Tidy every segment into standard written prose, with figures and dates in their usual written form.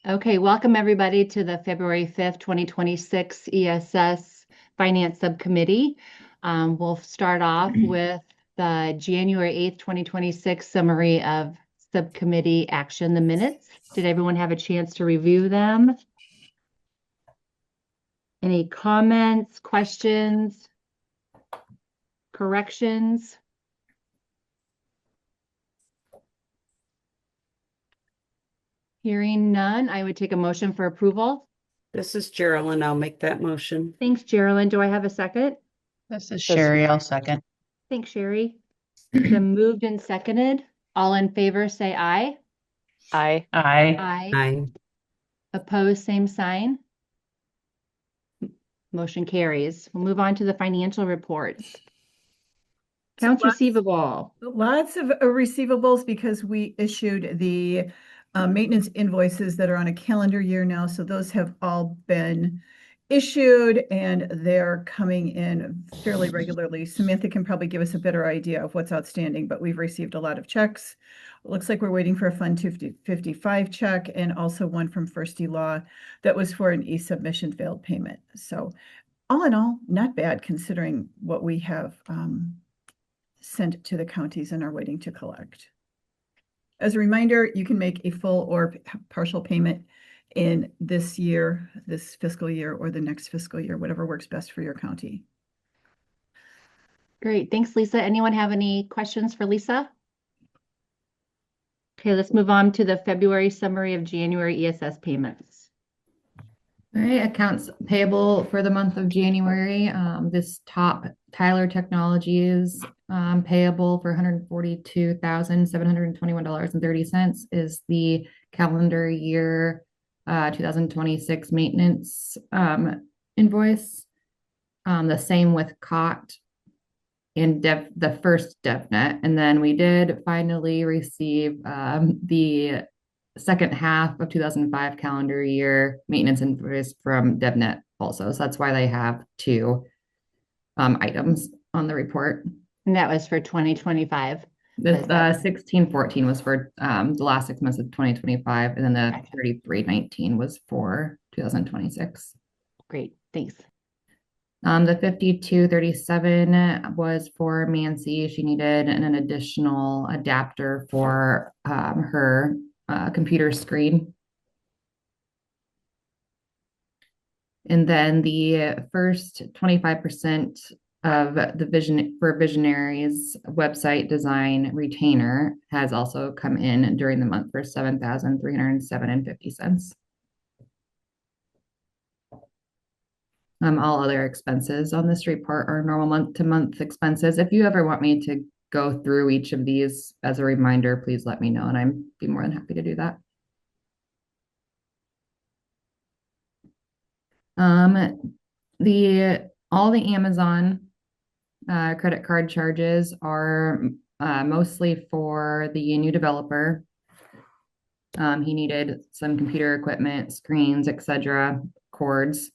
Okay, welcome everybody to the February 5th, 2026 ESS Finance Subcommittee. We'll start off with the January 8th, 2026 summary of subcommittee action, the minutes. Did everyone have a chance to review them? Any comments, questions, corrections? Hearing none, I would take a motion for approval. This is Geraldine. I'll make that motion. Thanks, Geraldine. Do I have a second? This is Sherry. I'll second. Thanks, Sherry. It's been moved and seconded. All in favor, say aye. Aye. Aye. Aye. Aye. Opposed, same sign. Motion carries. We'll move on to the financial reports. Accounts receivable. Lots of receivables because we issued the maintenance invoices that are on a calendar year now. So those have all been issued and they're coming in fairly regularly. Samantha can probably give us a better idea of what's outstanding, but we've received a lot of checks. It looks like we're waiting for a Fund 255 check and also one from First Law that was for an e-submission failed payment. So all in all, not bad considering what we have sent to the counties and are waiting to collect. As a reminder, you can make a full or partial payment in this year, this fiscal year, or the next fiscal year, whatever works best for your county. Great. Thanks, Lisa. Anyone have any questions for Lisa? Okay, let's move on to the February summary of January ESS payments. All right, accounts payable for the month of January. This top Tyler Technologies payable for $142,721.30 is the calendar year 2026 maintenance invoice. The same with COT and the first DevNet. And then we did finally receive the second half of 2005 calendar year maintenance invoice from DevNet also. So that's why they have two items on the report. And that was for 2025. The 1614 was for the last 6 months of 2025, and then the 3319 was for 2026. Great, thanks. The 5237 was for Mancy. She needed an additional adapter for her computer screen. And then the first 25% of the Visionaries website design retainer has also come in during the month for $7,307.50. All other expenses on this report are normal month-to-month expenses. If you ever want me to go through each of these as a reminder, please let me know, and I'd be more than happy to do that. All the Amazon credit card charges are mostly for the new developer. He needed some computer equipment, screens, etc., cords.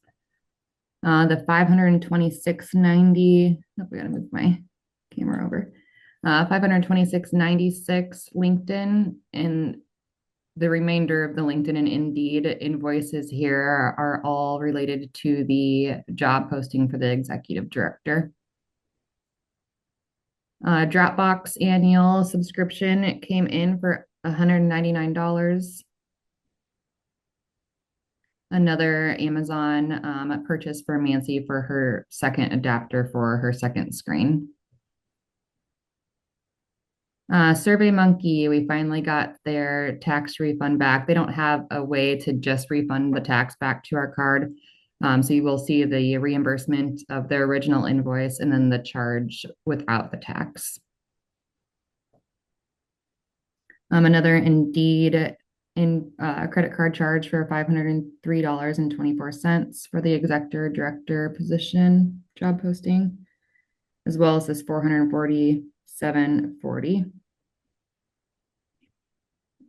The $526.90. Oh, we gotta move my camera over. $526.96 LinkedIn, and the remainder of the LinkedIn and Indeed invoices here are all related to the job posting for the executive director. Dropbox annual subscription came in for $199. Another Amazon purchase for Mancy for her second adapter for her second screen. SurveyMonkey, we finally got their tax refund back. They don't have a way to just refund the tax back to our card. So you will see the reimbursement of their original invoice and then the charge without the tax. Another Indeed credit card charge for $503.24 for the executive director position job posting, as well as this $447.40.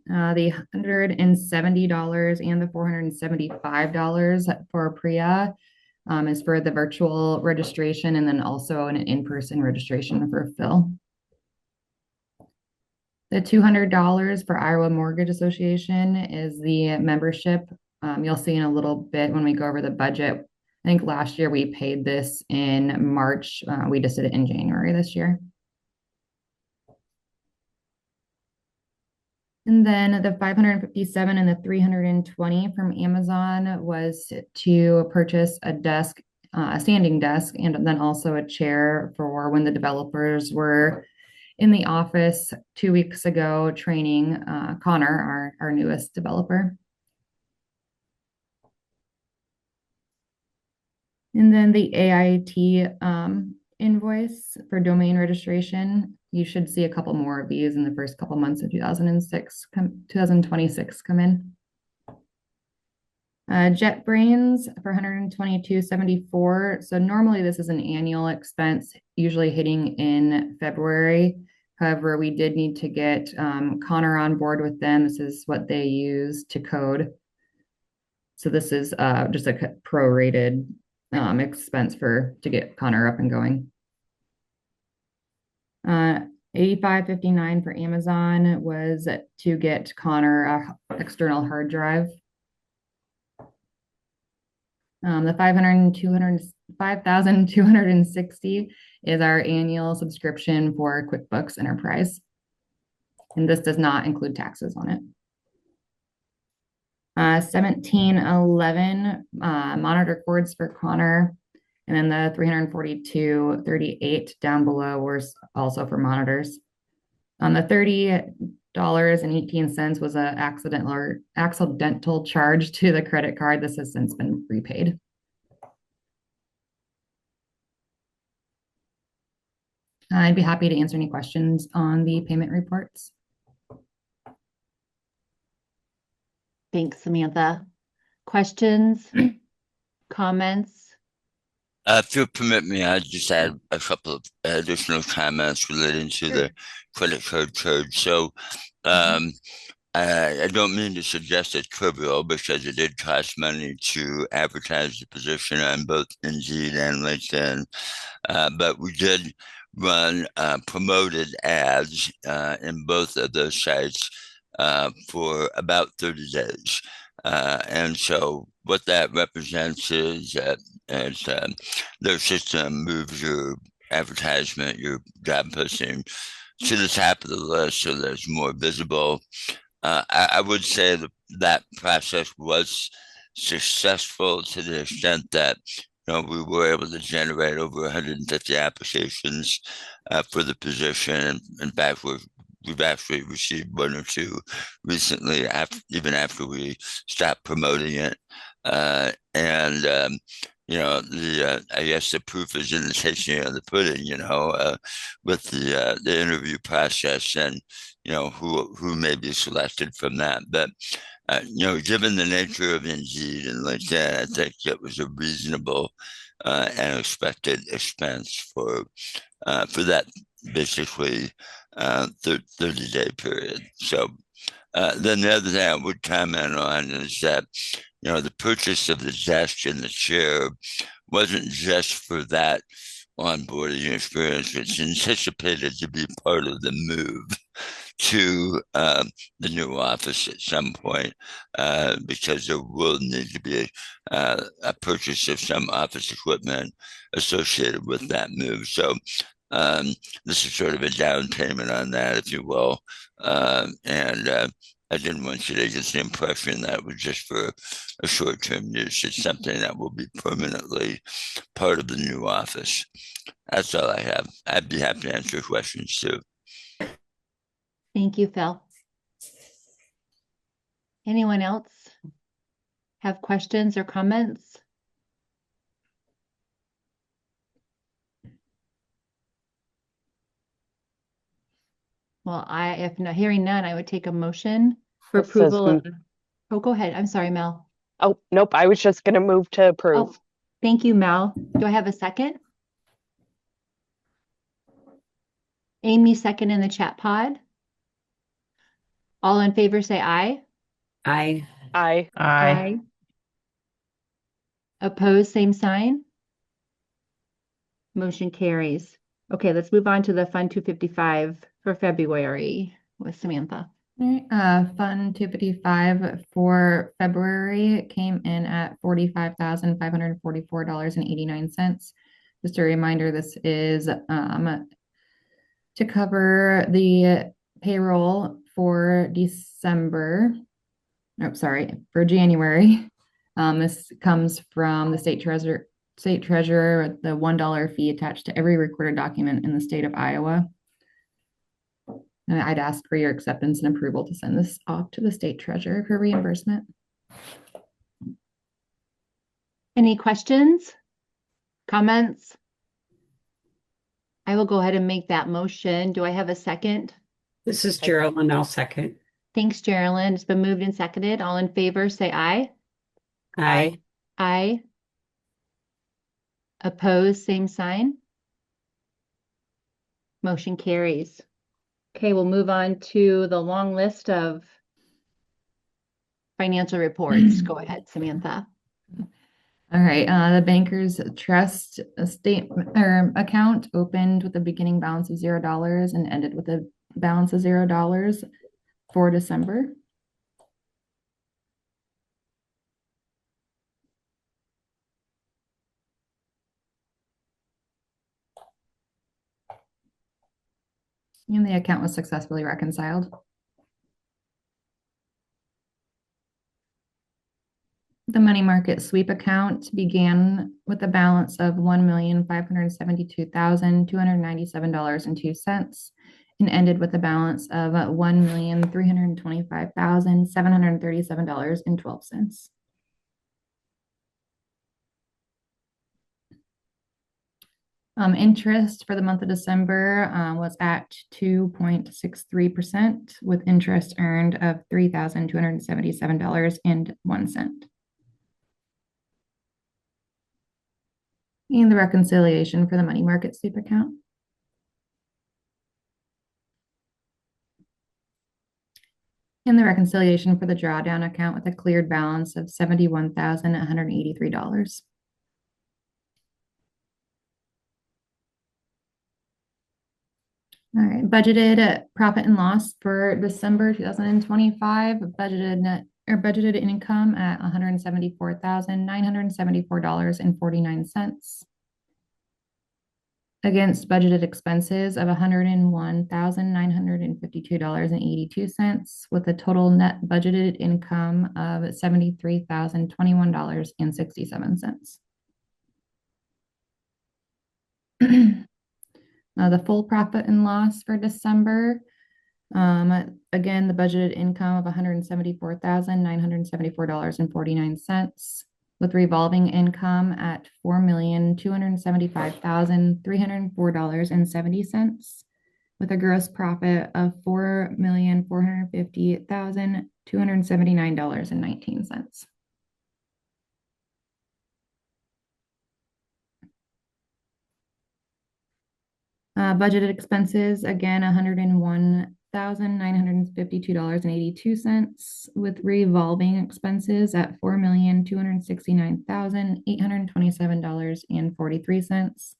The $170 and the $475 for Priya is for the virtual registration, and then also an in-person registration for Phil. The $200 for Iowa Mortgage Association is the membership. You'll see in a little bit when we go over the budget. I think last year we paid this in March. We just did it in January this year. And then the 557 and the 320 from Amazon was to purchase a desk, a standing desk, and then also a chair for when the developers were in the office 2 weeks ago training Connor, our newest developer. And then the AIT invoice for domain registration. You should see a couple more of these in the first couple months of 2026 come in. JetBrains for $122.74. So normally this is an annual expense, usually hitting in February. However, we did need to get Connor on board with them. This is what they use to code. So this is just a prorated expense to get Connor up and going. $85.59 for Amazon was to get Connor a external hard drive. The $5,260 is our annual subscription for QuickBooks Enterprise. And this does not include taxes on it. $17.11 monitor cords for Connor. And then the $342.38 down below were also for monitors. The $30.18 was an accidental charge to the credit card. This has since been repaid. I'd be happy to answer any questions on the payment reports. Thanks, Samantha. Questions, comments? If you'll permit me, I'd just add a couple of additional comments relating to the credit card charge. So I don't mean to suggest it's trivial because it did cost money to advertise the position on both Indeed and LinkedIn, but we did run promoted ads in both of those sites for about 30 days. And so what that represents is that their system moves your advertisement, your job posting to the top of the list so that it's more visible. I would say that process was successful to the extent that we were able to generate over 150 applications for the position. In fact, we've actually received one or two recently, even after we stopped promoting it. I guess the proof is in the tasting of the pudding, with the interview process and, who may be selected from that. But, given the nature of Indeed and LinkedIn, I think it was a reasonable and expected expense for that basically 30-day period. So then the other thing I would comment on is that, the purchase of the desk and the chair wasn't just for that onboarding experience. It's anticipated to be part of the move to the new office at some point, because there will need to be a purchase of some office equipment associated with that move. So this is sort of a down payment on that, if you will. I didn't want you to get the impression that it was just for a short-term use. It's something that will be permanently part of the new office. That's all I have. I'd be happy to answer questions too. Thank you, Phil. Anyone else have questions or comments? Well, if not hearing none, I would take a motion for This says approval of. Oh, go ahead. I'm sorry, Mel. Oh, nope. I was just going to move to Oh, approve. thank you, Mel. Do I have a second? Amy, second in the chat pod. All in favor, say aye. Aye. Aye. Aye. Opposed, same sign. Motion carries. Okay, let's move on to the Fund 255 for February. with Samantha. All right, Fund 255 for February came in at $45,544.89. Just a reminder, this is to cover the payroll for December. Oh, sorry, for January. This comes from the state treasurer, with the $1 fee attached to every recorded document in the state of Iowa. And I'd ask for your acceptance and approval to send this off to the state treasurer for reimbursement. Any questions? Comments? I will go ahead and make that motion. Do I have a second? This is Geraldine. I'll second. Thanks, Geraldine. It's been moved and seconded. All in favor, say aye. Aye. Aye. Opposed, same sign. Motion carries. Okay, we'll move on to the long list of financial reports. Go ahead, Samantha. All right, the Bankers Trust statement or account opened with a beginning balance of $0 and ended with a balance of $0 for December. And the account was successfully reconciled. The money market sweep account began with a balance of $1,572,297.02 and ended with a balance of $1,325,737.12. Interest for the month of December was at 2.63% with interest earned of $3,277.01. And the reconciliation for the money market sweep account. And the reconciliation for the drawdown account with a cleared balance of $71,183. All right, budgeted profit and loss for December 2025, budgeted income at $174,974.49 against budgeted expenses of $101,952.82 with a total net budgeted income of $73,021.67. The full profit and loss for December, again, the budgeted income of $174,974.49 with revolving income at $4,275,304.70 with a gross profit of $4,458,279.19. Budgeted expenses, again, $101,952.82 with revolving expenses at $4,269,827.43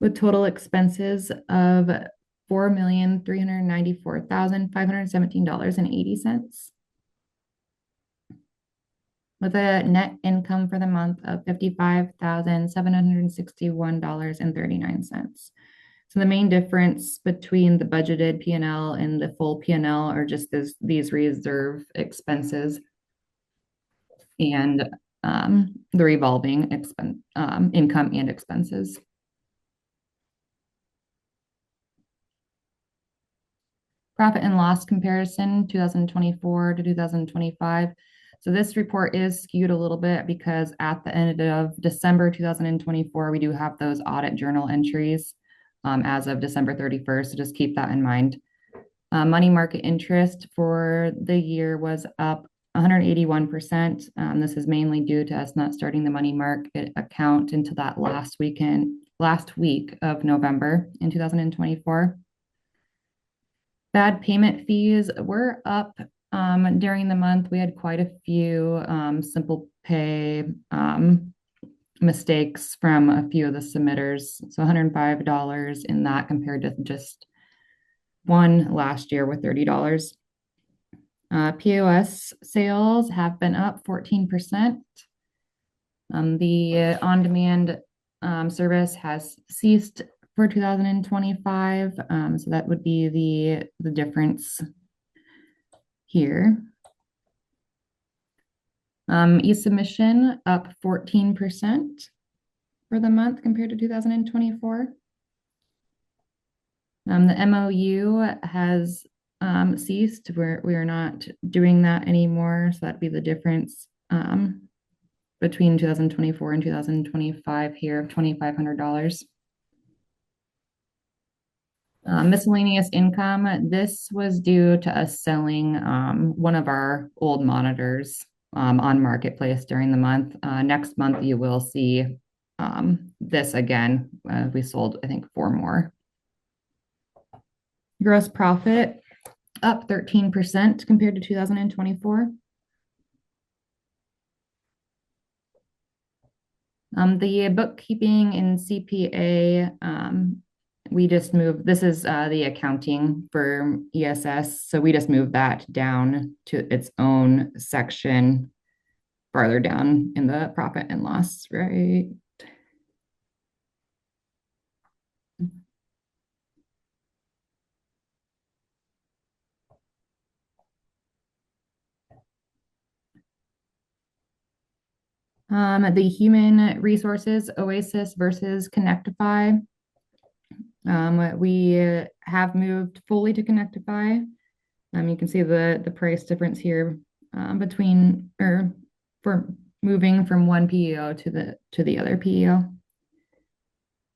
with total expenses of $4,394,517.80 with a net income for the month of $55,761.39. So the main difference between the budgeted P&L and the full P&L are just these reserve expenses and the revolving income and expenses. Profit and loss comparison 2024 to 2025. So this report is skewed a little bit because at the end of December 2024, we do have those audit journal entries as of December 31st. So just keep that in mind. Money market interest for the year was up 181%. This is mainly due to us not starting the money market account until that last week of November in 2024. Bad payment fees were up during the month. We had quite a few simple pay mistakes from a few of the submitters. So $105 in that compared to just last year with $30. POS sales have been up 14%. The on-demand service has ceased for 2025, so that would be the difference here. E-submission up 14% for the month compared to 2024. The MOU has ceased. We are not doing that anymore, so that'd be the difference between 2024 and 2025 here of $2,500. Miscellaneous income. This was due to us selling one of our old monitors on Marketplace during the month. Next month, you will see this again. We sold, I think, 4 more. Gross profit up 13% compared to 2024. The bookkeeping and CPA, we just moved, this is the accounting for ESS. So we just moved that down to its own section farther down in the profit and loss, right? The human resources, Oasis versus Connectify. We have moved fully to Connectify. You can see the price difference here for moving from one PEO to the other PEO.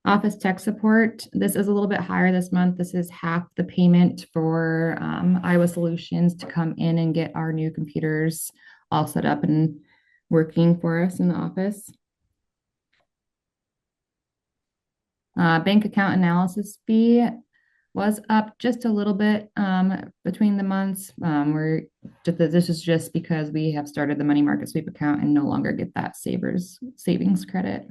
Office tech support. This is a little bit higher this month. This is half the payment for Iowa Solutions to come in and get our new computers all set up and working for us in the office. Bank account analysis fee was up just a little bit between the months. This is just because we have started the money market sweep account and no longer get that savings credit.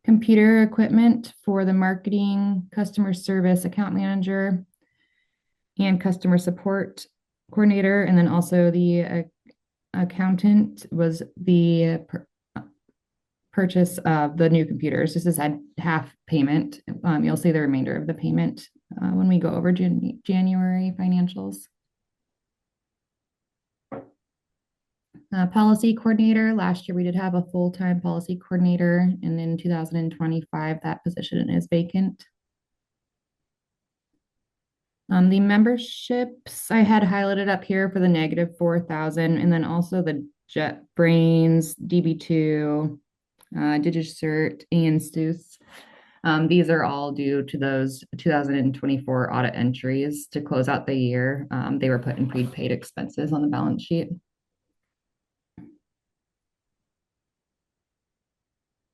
Computer equipment for the marketing, customer service account manager, and customer support coordinator, and then also the accountant was the purchase of the new computers. This is at half payment. You'll see the remainder of the payment when we go over January financials. Policy coordinator. Last year we did have a full-time policy coordinator, and in 2025 that position is vacant. The memberships I had highlighted up here for the -4,000, and then also the JetBrains, DB2, DigiCert, and Stuth. These are all due to those 2024 audit entries to close out the year. They were put in prepaid expenses on the balance sheet.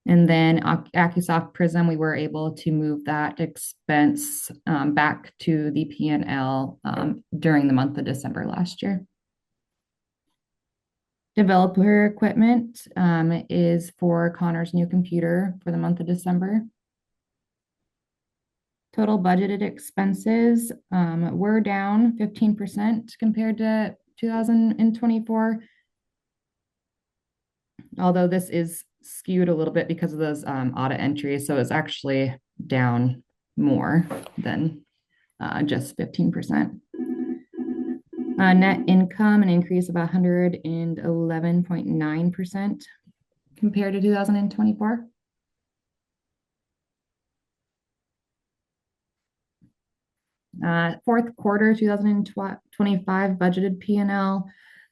And then AccuSoft Prism, we were able to move that expense back to the P&L during the month of December last year. Developer equipment is for Connor's new computer for the month of December. Total budgeted expenses were down 15% compared to 2024. Although this is skewed a little bit because of those audit entries, so it's actually down more than just 15%. Net income, an increase of 111.9% compared to 2024. Fourth quarter 2025 budgeted P&L,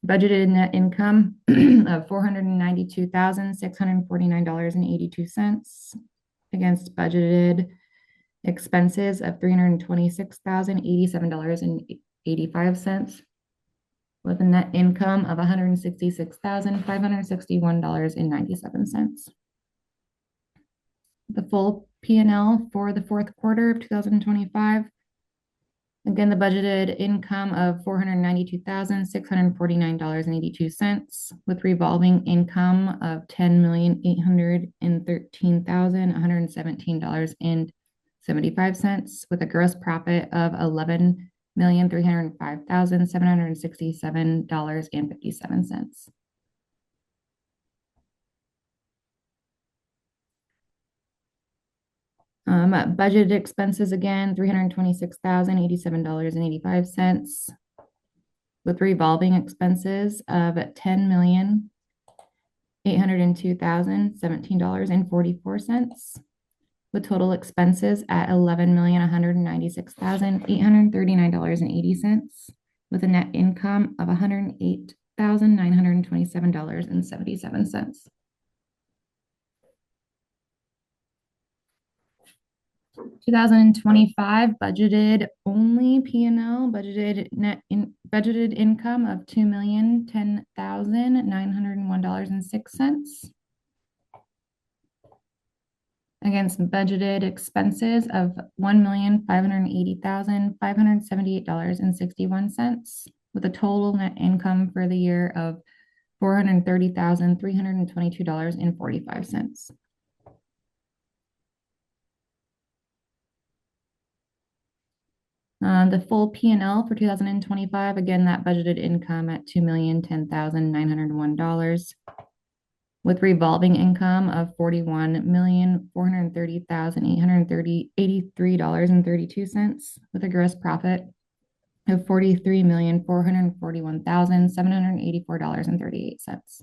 budgeted net income of $492,649.82 against budgeted expenses of $326,087.85, with a net income of $166,561.97. The full P&L for the fourth quarter of 2025. Again, the budgeted income of $492,649.82, with revolving income of $10,813,117.87. $0.75 with a gross profit of $11,305,767.57. Budgeted expenses again, $326,087.85 with revolving expenses of $10,802,017.44 with total expenses at $11,196,839.80 with a net income of $108,927.77. 2025 budgeted only P&L budgeted income of $2,010,901.06 against budgeted expenses of $1,580,578.61 with a total net income for the year of $430,322.45. The full P&L for 2025, again, that budgeted income at $2,010,901 with revolving income of $41,430,883.32 with a gross profit of $43,441,784.38.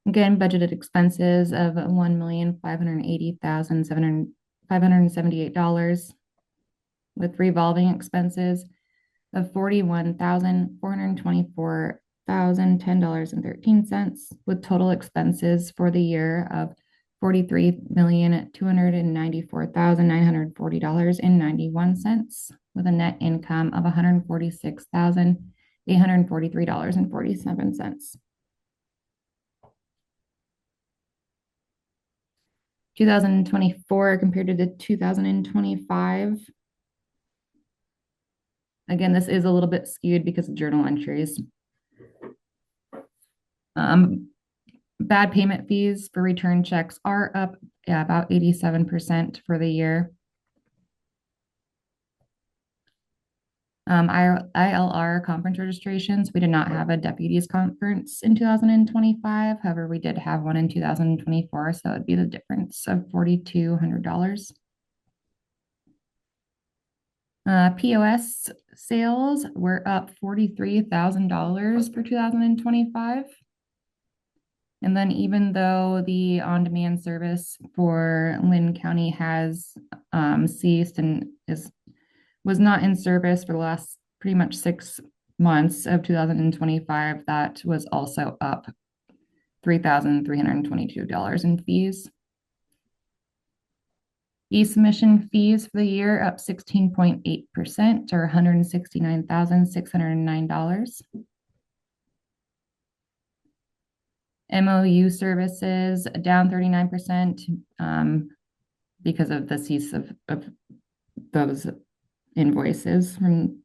Again, budgeted expenses of $1,580,578 with revolving expenses of $41,424,010.13 with total expenses for the year of $43,294,940.91 with a net income of $146,843.47. 2024 compared to the 2025. Again, this is a little bit skewed because of journal entries. Bad payment fees for return checks are up about 87% for the year. ILR conference registrations, we did not have a deputies conference in 2025. However, we did have one in 2024, so it'd be the difference of $4,200. POS sales were up $43,000 for 2025. And then even though the on-demand service for Lynn County has ceased and was not in service for the last pretty much 6 months of 2025, that was also up $3,322 in fees. E-submission fees for the year up 16.8% or $169,609. MOU services down 39% because of the cease of those invoices from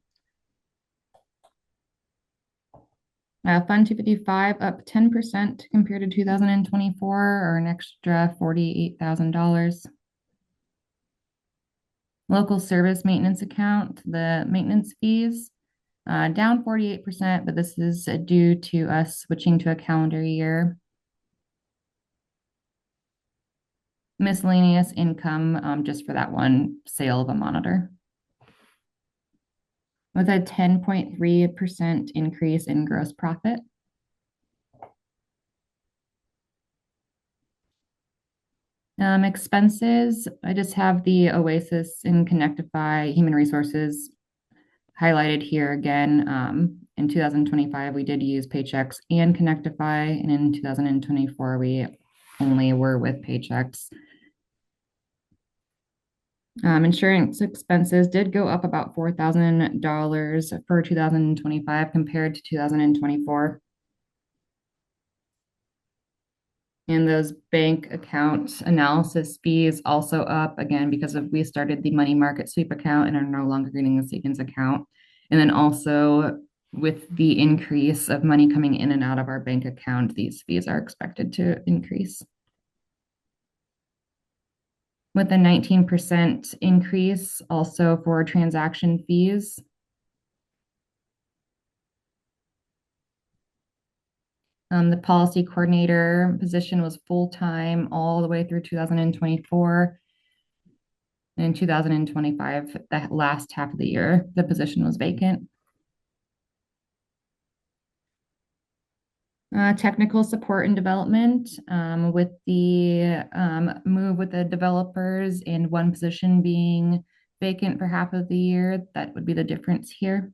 Fund 255 up 10% compared to 2024 or an extra $48,000. Local service maintenance account, the maintenance fees down 48%, but this is due to us switching to a calendar year. Miscellaneous income just for that one sale of a monitor, with a 10.3% increase in gross profit. Expenses, I just have the Oasis and Connectify Human Resources highlighted here again. In 2025, we did use Paychex and Connectify, and in 2024, we only were with Paychex. Insurance expenses did go up about $4,000 for 2025 compared to 2024. And those bank account analysis fees also up again because we started the money market sweep account and are no longer getting the savings account. And then also with the increase of money coming in and out of our bank account, these fees are expected to increase. With a 19% increase also for transaction fees. The policy coordinator position was full-time all the way through 2024. And in 2025, that last half of the year, the position was vacant. Technical support and development, with the move with the developers and one position being vacant for half of the year, that would be the difference here.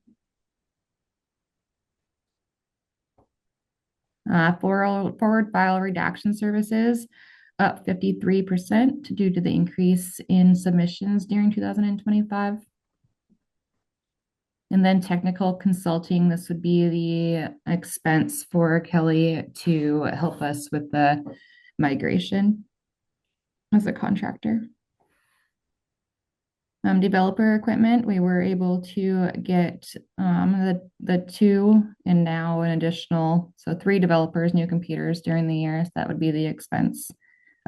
Forward file redaction services up 53% due to the increase in submissions during 2025. And then technical consulting, this would be the expense for Kelly to help us with the migration as a contractor. Developer equipment, we were able to get the 2 and now an additional, so 3 developers, new computers during the year. So that would be the expense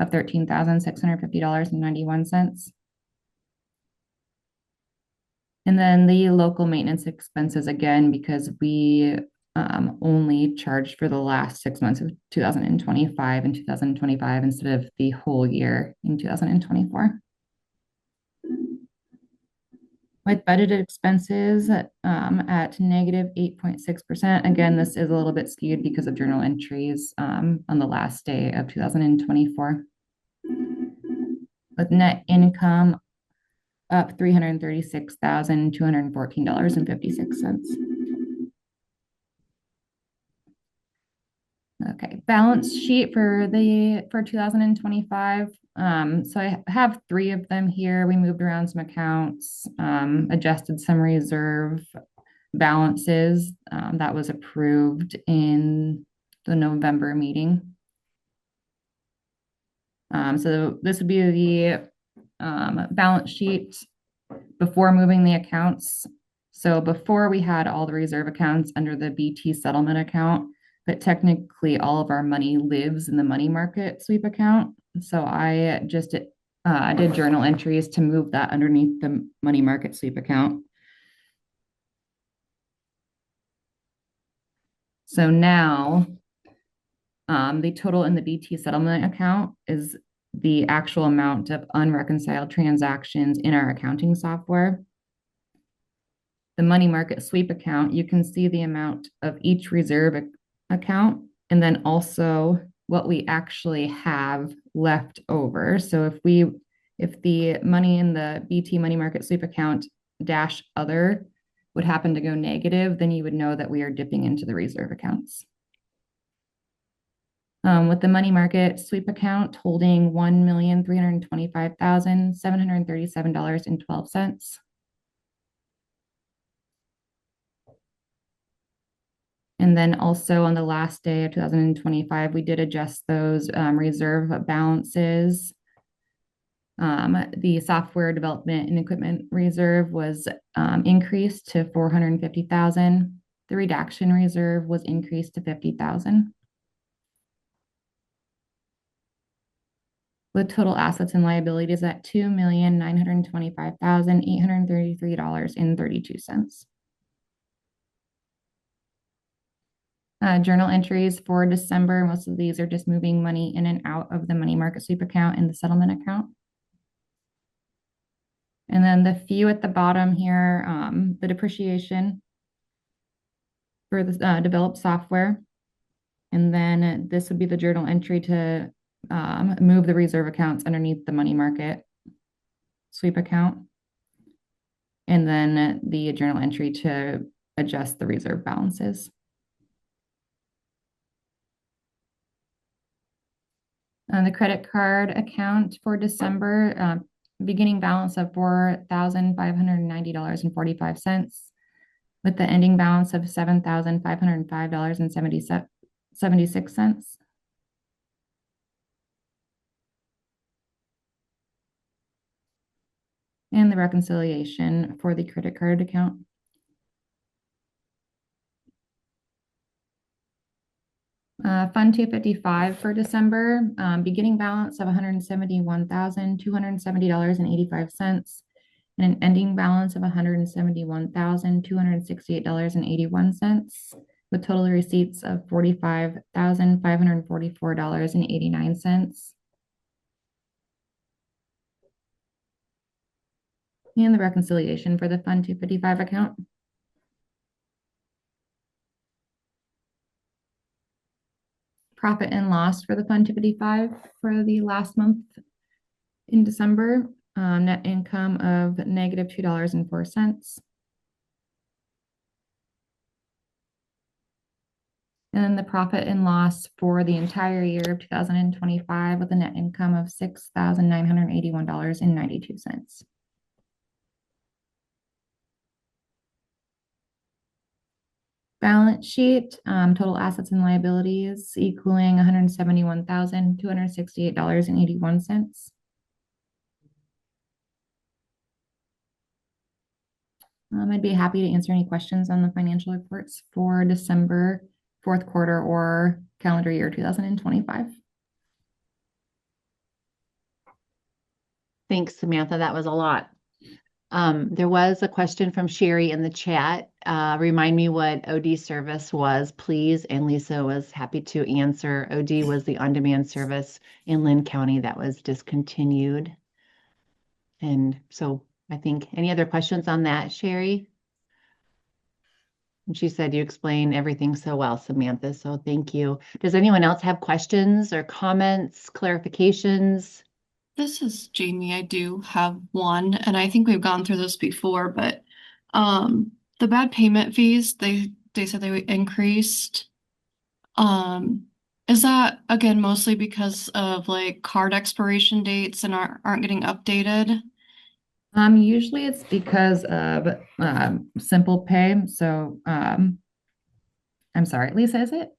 of $13,650.91. And then the local maintenance expenses, again, because we only charged for the last 6 months of 2025 and 2025 instead of the whole year in 2024. With budgeted expenses at negative 8.6%. Again, this is a little bit skewed because of journal entries on the last day of 2024. With net income up $336,214.56. Okay, balance sheet for 2025. So I have 3 of them here. We moved around some accounts, adjusted some reserve balances. That was approved in the November meeting. So this would be the balance sheet before moving the accounts. So before we had all the reserve accounts under the BT settlement account, but technically all of our money lives in the money market sweep account. So I just did journal entries to move that underneath the money market sweep account. So now the total in the BT settlement account is the actual amount of unreconciled transactions in our accounting software. The money market sweep account, you can see the amount of each reserve account and then also what we actually have left over. So if the money in the BT money market sweep account dash other would happen to go negative, then you would know that we are dipping into the reserve accounts. With the money market sweep account holding $1,325,737.12. And then also on the last day of 2025, we did adjust those reserve balances. The software development and equipment reserve was increased to $450,000. The redaction reserve was increased to $50,000. With total assets and liabilities at $2,925,833.32. Journal entries for December. Most of these are just moving money in and out of the money market sweep account and the settlement account. And then the few at the bottom here, the depreciation for the developed software. And then this would be the journal entry to move the reserve accounts underneath the money market sweep account. And then the journal entry to adjust the reserve balances. The credit card account for December, beginning balance of $4,590.45 with the ending balance of $7,505.76. And the reconciliation for the credit card account. Fund 255 for December, beginning balance of $171,270.85 and an ending balance of $171,268.81 with total receipts of $45,544.89. And the reconciliation for the Fund 255 account. Profit and loss for the Fund 255 for the last month in December, net income of -$2.04. And then the profit and loss for the entire year of 2025 with a net income of $6,981.92. Balance sheet, total assets and liabilities equaling $171,268.81. I'd be happy to answer any questions on the financial reports for December, fourth quarter, or calendar year 2025. Thanks, Samantha. That was a lot. There was a question from Sherry in the chat. Remind me what OD service was, please. And Lisa was happy to answer. OD was the on-demand service in Lynn County that was discontinued. And so I think any other questions on that, Sherry? And she said you explained everything so well, Samantha. So thank you. Does anyone else have questions or comments, clarifications? This is Jamie. I do have one, and I think we've gone through this before, but the bad payment fees, they said they increased. Is that again mostly because of like card expiration dates and aren't getting updated? Usually it's because of simple pay. So I'm sorry, Lisa, is it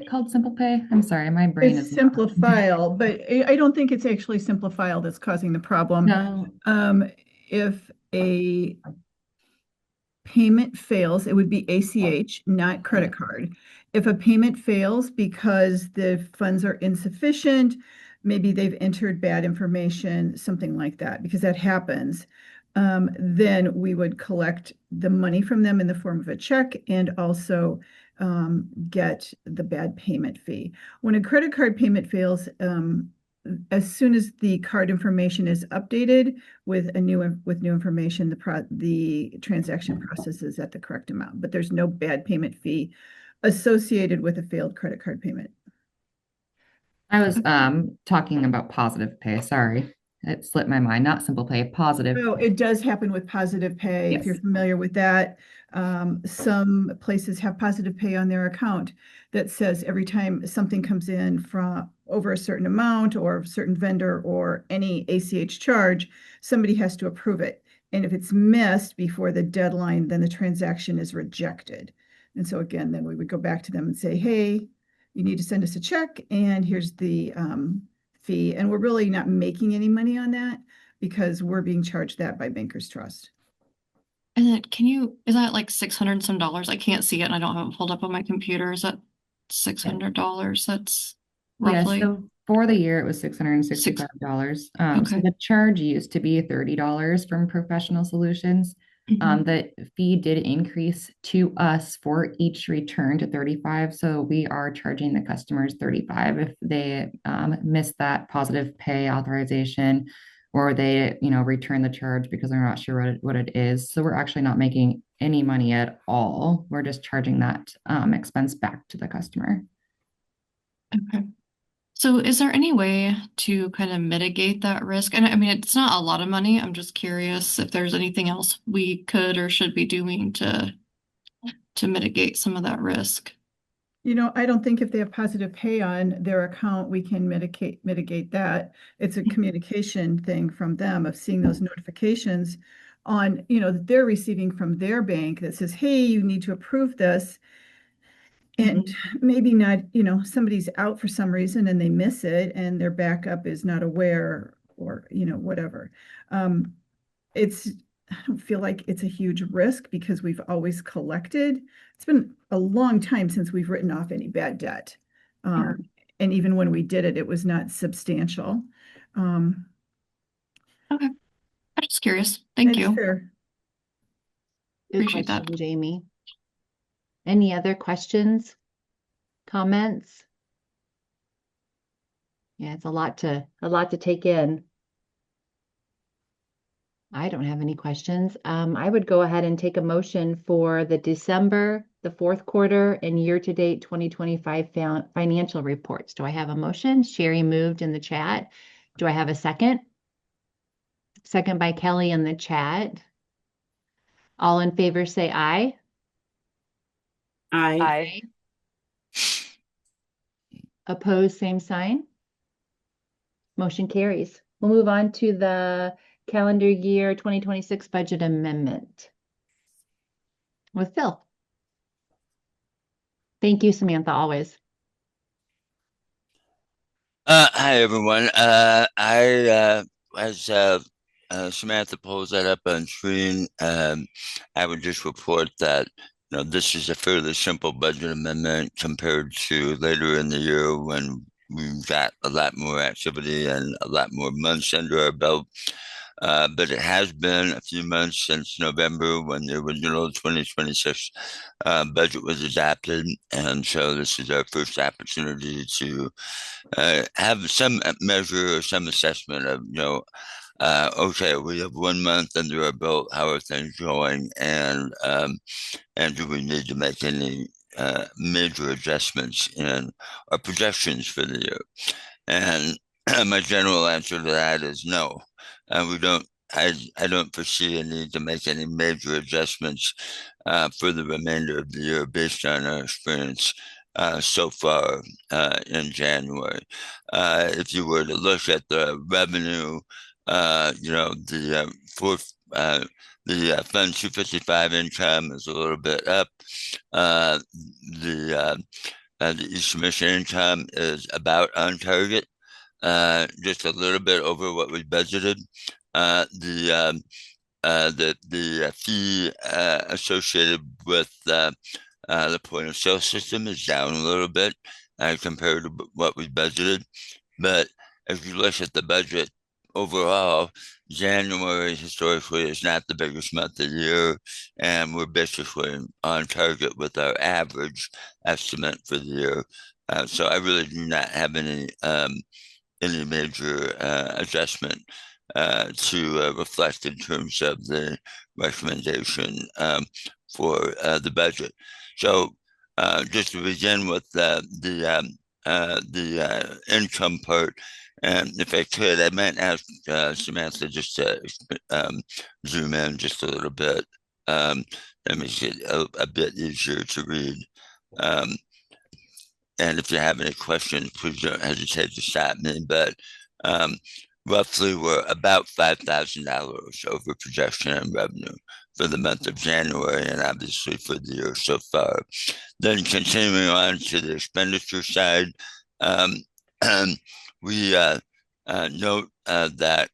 called simple pay? I'm sorry, my brain It's is Simplifile, but I don't think it's actually Simplifile that's causing the problem. no. If a payment fails, it would be ACH, not credit card. If a payment fails because the funds are insufficient, maybe they've entered bad information, something like that, because that happens, then we would collect the money from them in the form of a check and also get the bad payment fee. When a credit card payment fails, as soon as the card information is updated with new information, the transaction processes at the correct amount, but there's no bad payment fee associated with a failed credit card payment. I was talking about positive pay. Sorry, it slipped my mind. Not simple pay, positive. Oh, it does happen with positive pay. If you're familiar with that, some places have positive pay on their account that says every time something comes in from over a certain amount or a certain vendor or any ACH charge, somebody has to approve it. And if it's missed before the deadline, then the transaction is rejected. And so again, then we would go back to them and say, hey, you need to send us a check and here's the fee. And we're really not making any money on that because we're being charged that by Bankers Trust. And then is that like $600 some dollars? I can't see it and I don't have it pulled up on my computer. Is that $600? That's roughly. Yeah, so for the year it was $665. So the charge used to be $30 from Professional Solutions. The fee did increase to us for each return to $35. So we are charging the customers $35 if they miss that positive pay authorization or they, return the charge because they're not sure what it is. So we're actually not making any money at all. We're just charging that expense back to the customer. Okay. So is there any way to kind of mitigate that risk? And I mean, it's not a lot of money. I'm just curious if there's anything else we could or should be doing to mitigate some of that risk. I don't think if they have positive pay on their account, we can mitigate that. It's a communication thing from them of seeing those notifications on, that they're receiving from their bank that says, hey, you need to approve this. And maybe not, somebody's out for some reason and they miss it and their backup is not aware or, whatever. I don't feel like it's a huge risk because we've always collected. It's been a long time since we've written off any bad debt. And even when we did it, it was not substantial. Okay. I'm just curious. Thank It's you. fair. Good Appreciate that. question, Jamie. Any other questions, comments? Yeah, it's a lot to take in. I don't have any questions. I would go ahead and take a motion for the December, the fourth quarter, and year-to-date 2025 financial reports. Do I have a motion? Sherry moved in the chat. Do I have a second? Second by Kelly in the chat. All in favor say aye. Aye. Aye. Opposed, same sign. Motion carries. We'll move on to the calendar year 2026 budget amendment with Phil. Thank you, Samantha, always. Hi everyone. As Samantha pulls that up on screen, I would just report that this is a fairly simple budget amendment compared to later in the year when we've got a lot more activity and a lot more months under our belt. But it has been a few months since November when the original 2026 budget was adopted, and so this is our first opportunity to have some measure or some assessment of, okay, we have 1 month under our belt. How are things going? And do we need to make any major adjustments in our projections for the year? And my general answer to that is no. We don't. I don't foresee a need to make any major adjustments for the remainder of the year based on our experience so far in January. If you were to look at the revenue, the Fund 255 income is a little bit up. The East Michigan income is about on target, just a little bit over what we budgeted. The fee associated with the point of sale system is down a little bit compared to what we budgeted. But if you look at the budget overall, January historically is not the biggest month of the year, and we're basically on target with our average estimate for the year. So I really do not have any major adjustment to reflect in terms of the recommendation for the budget. So just to begin with the income part, and if I could, I might ask Samantha just to zoom in just a little bit. That makes it a bit easier to read. And if you have any questions, please don't hesitate to stop me. But roughly, we're about $5,000 over projection and revenue for the month of January, and obviously for the year so far. Then continuing on to the expenditure side, we note that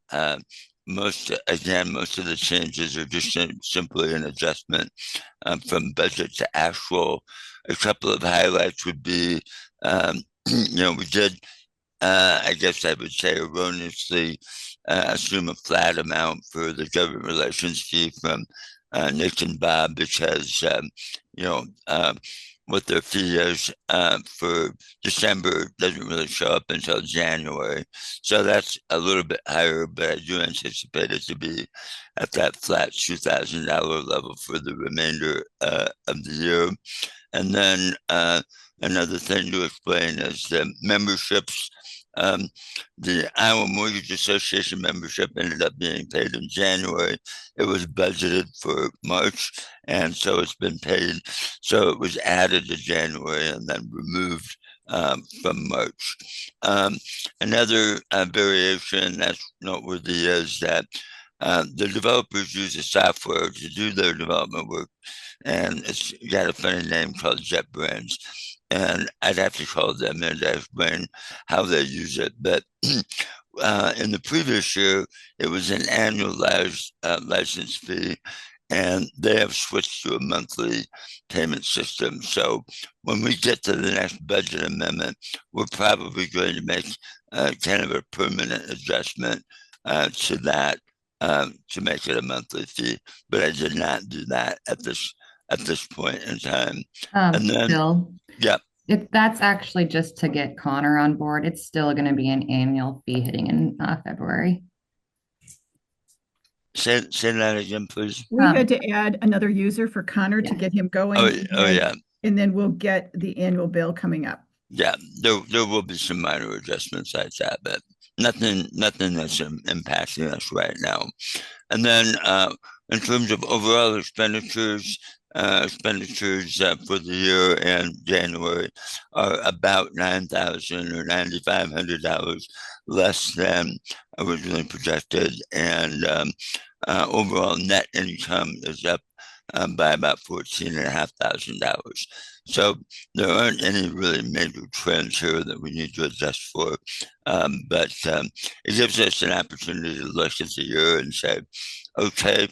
most of the changes are just simply an adjustment from budget to actual. A couple of highlights would be, we did, I guess I would say erroneously, assume a flat amount for the government relations fee from Nick and Bob because, what their fee is for December doesn't really show up until January. So that's a little bit higher, but I do anticipate it to be at that flat $2,000 level for the remainder of the year. And then another thing to explain is the memberships. The Iowa Mortgage Association membership ended up being paid in January. It was budgeted for March, and so it's been paid. So it was added to January and then removed from March. Another variation that's noteworthy is that the developers use a software to do their development work, and it's got a funny name called JetBrains. And I'd have to call them in to explain how they use it. But in the previous year, it was an annualized license fee. and they have switched to a monthly payment system. So when we get to the next budget amendment, we're probably going to make kind of a permanent adjustment to that to make it a monthly fee. But I did not do that at this point in time. And then, Bill, yeah, if that's actually just to get Connor on board, it's still going to be an annual fee hitting in February. say that again, please. We had to add another user for Connor to Yeah. get him going. Oh yeah. And then we'll get the annual bill coming up. Yeah, there will be some minor adjustments like that, but nothing that's impacting us right now. And then in terms of overall expenditures for the year and January are about $9,000 or $9,500 less than originally projected, and overall net income is up by about $14,500. So there aren't any really major trends here that we need to adjust for, but it gives us an opportunity to look at the year and say, okay,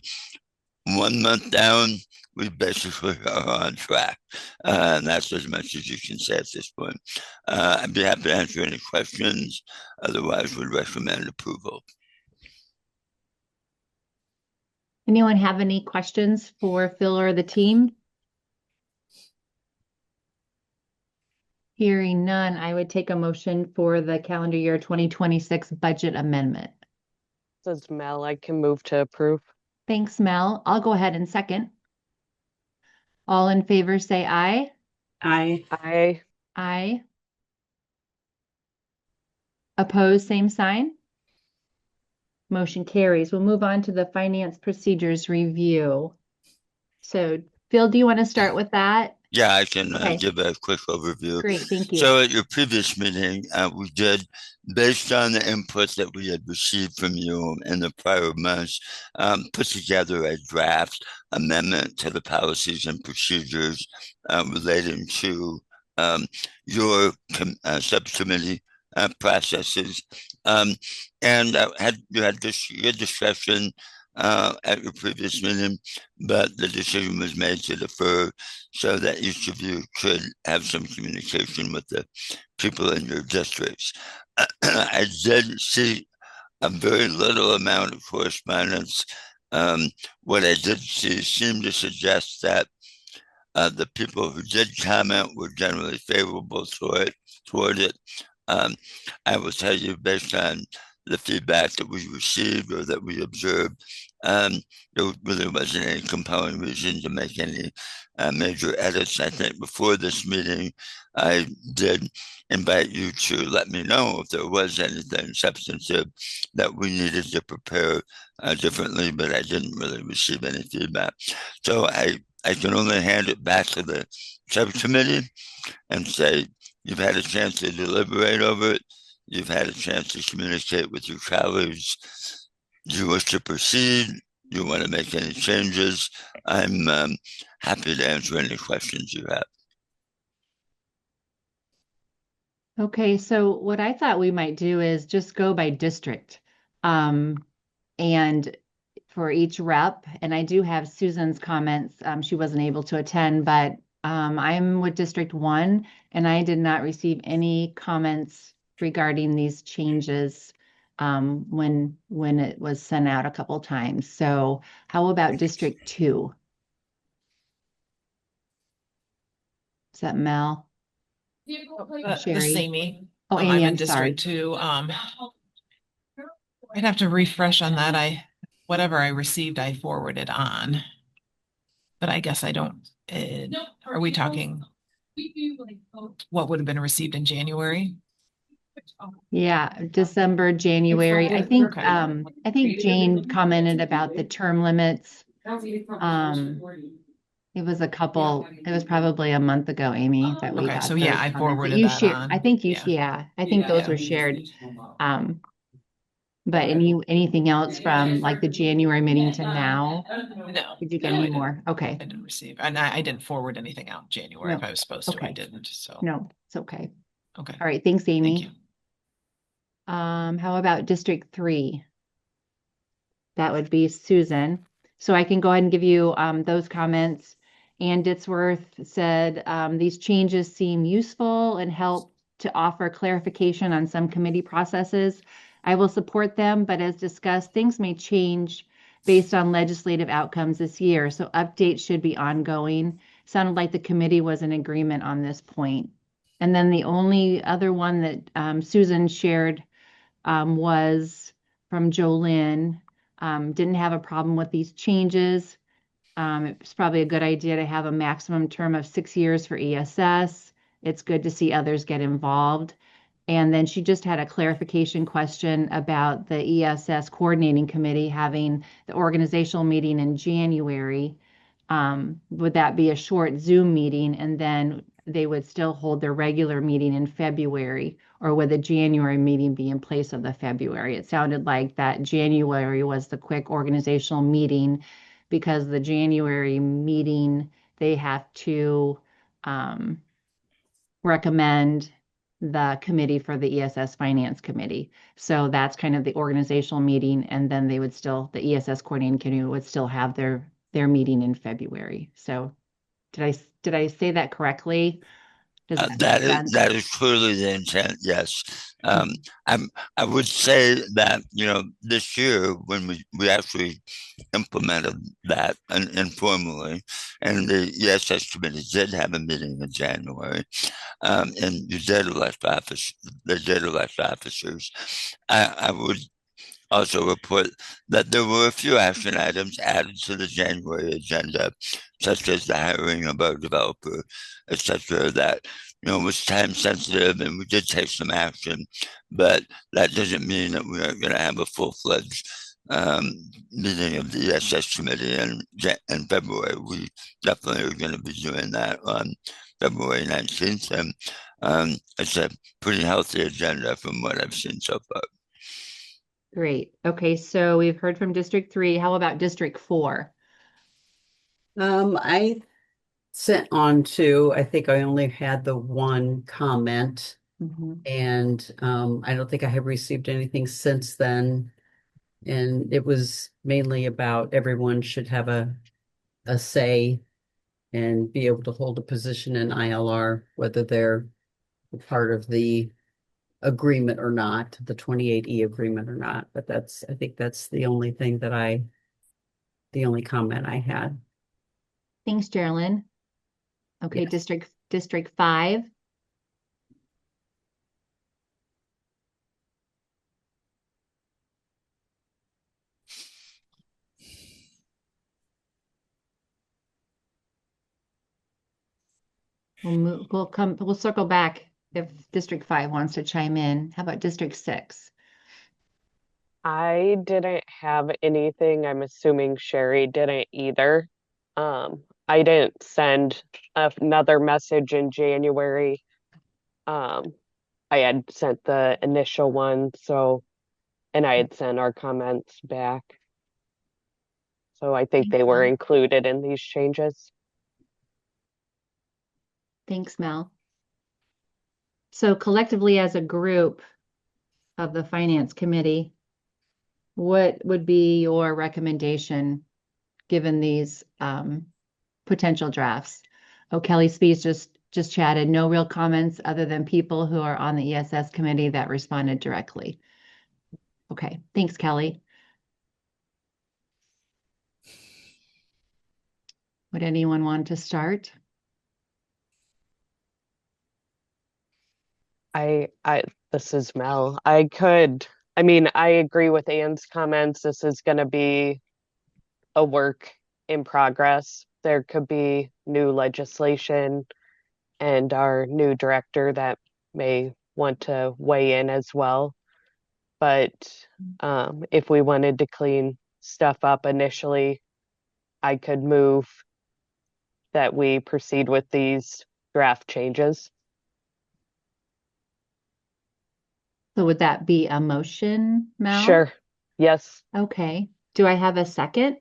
1 month down, we basically are on track. And that's as much as you can say at this point. I'd be happy to answer any questions. Otherwise, we'd recommend approval. Anyone have any questions for Phil or the team? Hearing none, I would take a motion for the calendar year 2026 budget amendment. This is Mel. I can move to approve. Thanks, Mel. I'll go ahead and second. All in favor, say aye. Aye. Aye. Aye. Opposed, same sign. Motion carries. We'll move on to the finance procedures review. So, Phil, do you want to start with that? Yeah, I can Okay. give a quick overview. Great, thank you. So at your previous meeting, we did, based on the input that we had received from you in the prior months, put together a draft amendment to the policies and procedures relating to your subcommittee processes. And you had good discussion at your previous meeting, but the decision was made to defer so that each of you could have some communication with the people in your districts. I did see a very little amount of correspondence. What I did see seemed to suggest that the people who did comment were generally favorable toward it. I will tell you, based on the feedback that we received or that we observed, there really wasn't any compelling reason to make any major edits. I think before this meeting, I did invite you to let me know if there was anything substantive that we needed to prepare differently, but I didn't really receive any feedback. So I can only hand it back to the subcommittee and say, you've had a chance to deliberate over it. You've had a chance to communicate with your colleagues. Do you wish to proceed? Do you want to make any changes? I'm happy to answer any questions you have. Okay, so what I thought we might do is just go by district. And for each rep, and I do have Susan's comments. She wasn't able to attend, but I'm with District 1, and I did not receive any comments regarding these changes when it was sent out a couple times. So how about District 2? Is that Mel? This Sherry? is Amy. Oh, I'm Amy, in I'm sorry. District 2. I'd have to refresh on that. Whatever I received, I forwarded on. But I guess I don't. Are we talking what would have been received in January? Yeah, December, January. I think Okay. I think Jane commented about the term limits. It was it was probably a month ago, Amy, that we Okay, got so those yeah, I comments that forwarded you that shared. on. I think you, Yeah. I think those were shared. But Okay. anything else from like the January meeting to now? No. Did you get No, I any didn't. more? Okay. I didn't receive, and I didn't forward anything out in January if No. I was supposed to. I Okay. didn't. So No, it's okay. okay. All right, thanks, Amy. Thank you. How about District 3? That would be Susan. So I can go ahead and give you those comments. Ann Ditzworth said, these changes seem useful and help to offer clarification on some committee processes. I will support them, but as discussed, things may change based on legislative outcomes this year. So updates should be ongoing. Sounded like the committee was in agreement on this point. And then the only other one that Susan shared was from Jolynn. Didn't have a problem with these changes. It's probably a good idea to have a maximum term of 6 years for ESS. It's good to see others get involved. And then she just had a clarification question about the ESS coordinating committee having the organizational meeting in January. Would that be a short Zoom meeting and then they would still hold their regular meeting in February, or would the January meeting be in place of the February? It sounded like that January was the quick organizational meeting because the January meeting, they have to recommend the committee for the ESS Finance Committee. So that's kind of the organizational meeting, and then they would still, the ESS coordinating committee would still have their meeting in February. So did I say that correctly? Does that make sense? That is clearly the intent. Yes. I would say that, this year when we actually implemented that informally, and the ESS committee did have a meeting in January, and you did elect officers. I would also report that there were a few action items added to the January agenda, such as the hiring of our developer, etc., that was time sensitive, and we did take some action, but that doesn't mean that we are going to have a full-fledged meeting of the ESS committee in February. We definitely are going to be doing that on February 19th, and it's a pretty healthy agenda from what I've seen so far. Great. Okay, so we've heard from District 3. How about District 4? I sent on to, I think I only had the one comment, and I don't think I have received anything since then. And it was mainly about everyone should have a say and be able to hold a position in ILR, whether they're part of the agreement or not, the 28E agreement or not. But I think that's the only thing the only comment I had. Thanks, Geraldine. Okay, Yes. District 5. We'll circle back if District 5 wants to chime in. How about District 6? I didn't have anything. I'm assuming Sherry didn't either. I didn't send another message in January. I had sent the initial one, and I had sent our comments back. So I think they were included in these changes. Thanks, Mel. So collectively as a group of the Finance Committee, what would be your recommendation given these potential drafts? Oh, Kelly Spees just chatted. No real comments other than people who are on the ESS committee that responded directly. Okay, thanks, Kelly. Would anyone want to start? This is Mel. I agree with Ann's comments. This is going to be a work in progress. There could be new legislation and our new director that may want to weigh in as well. But if we wanted to clean stuff up initially, I could move that we proceed with these draft changes. So would that be a motion, Mel? Sure. Yes. Okay. Do I have a second?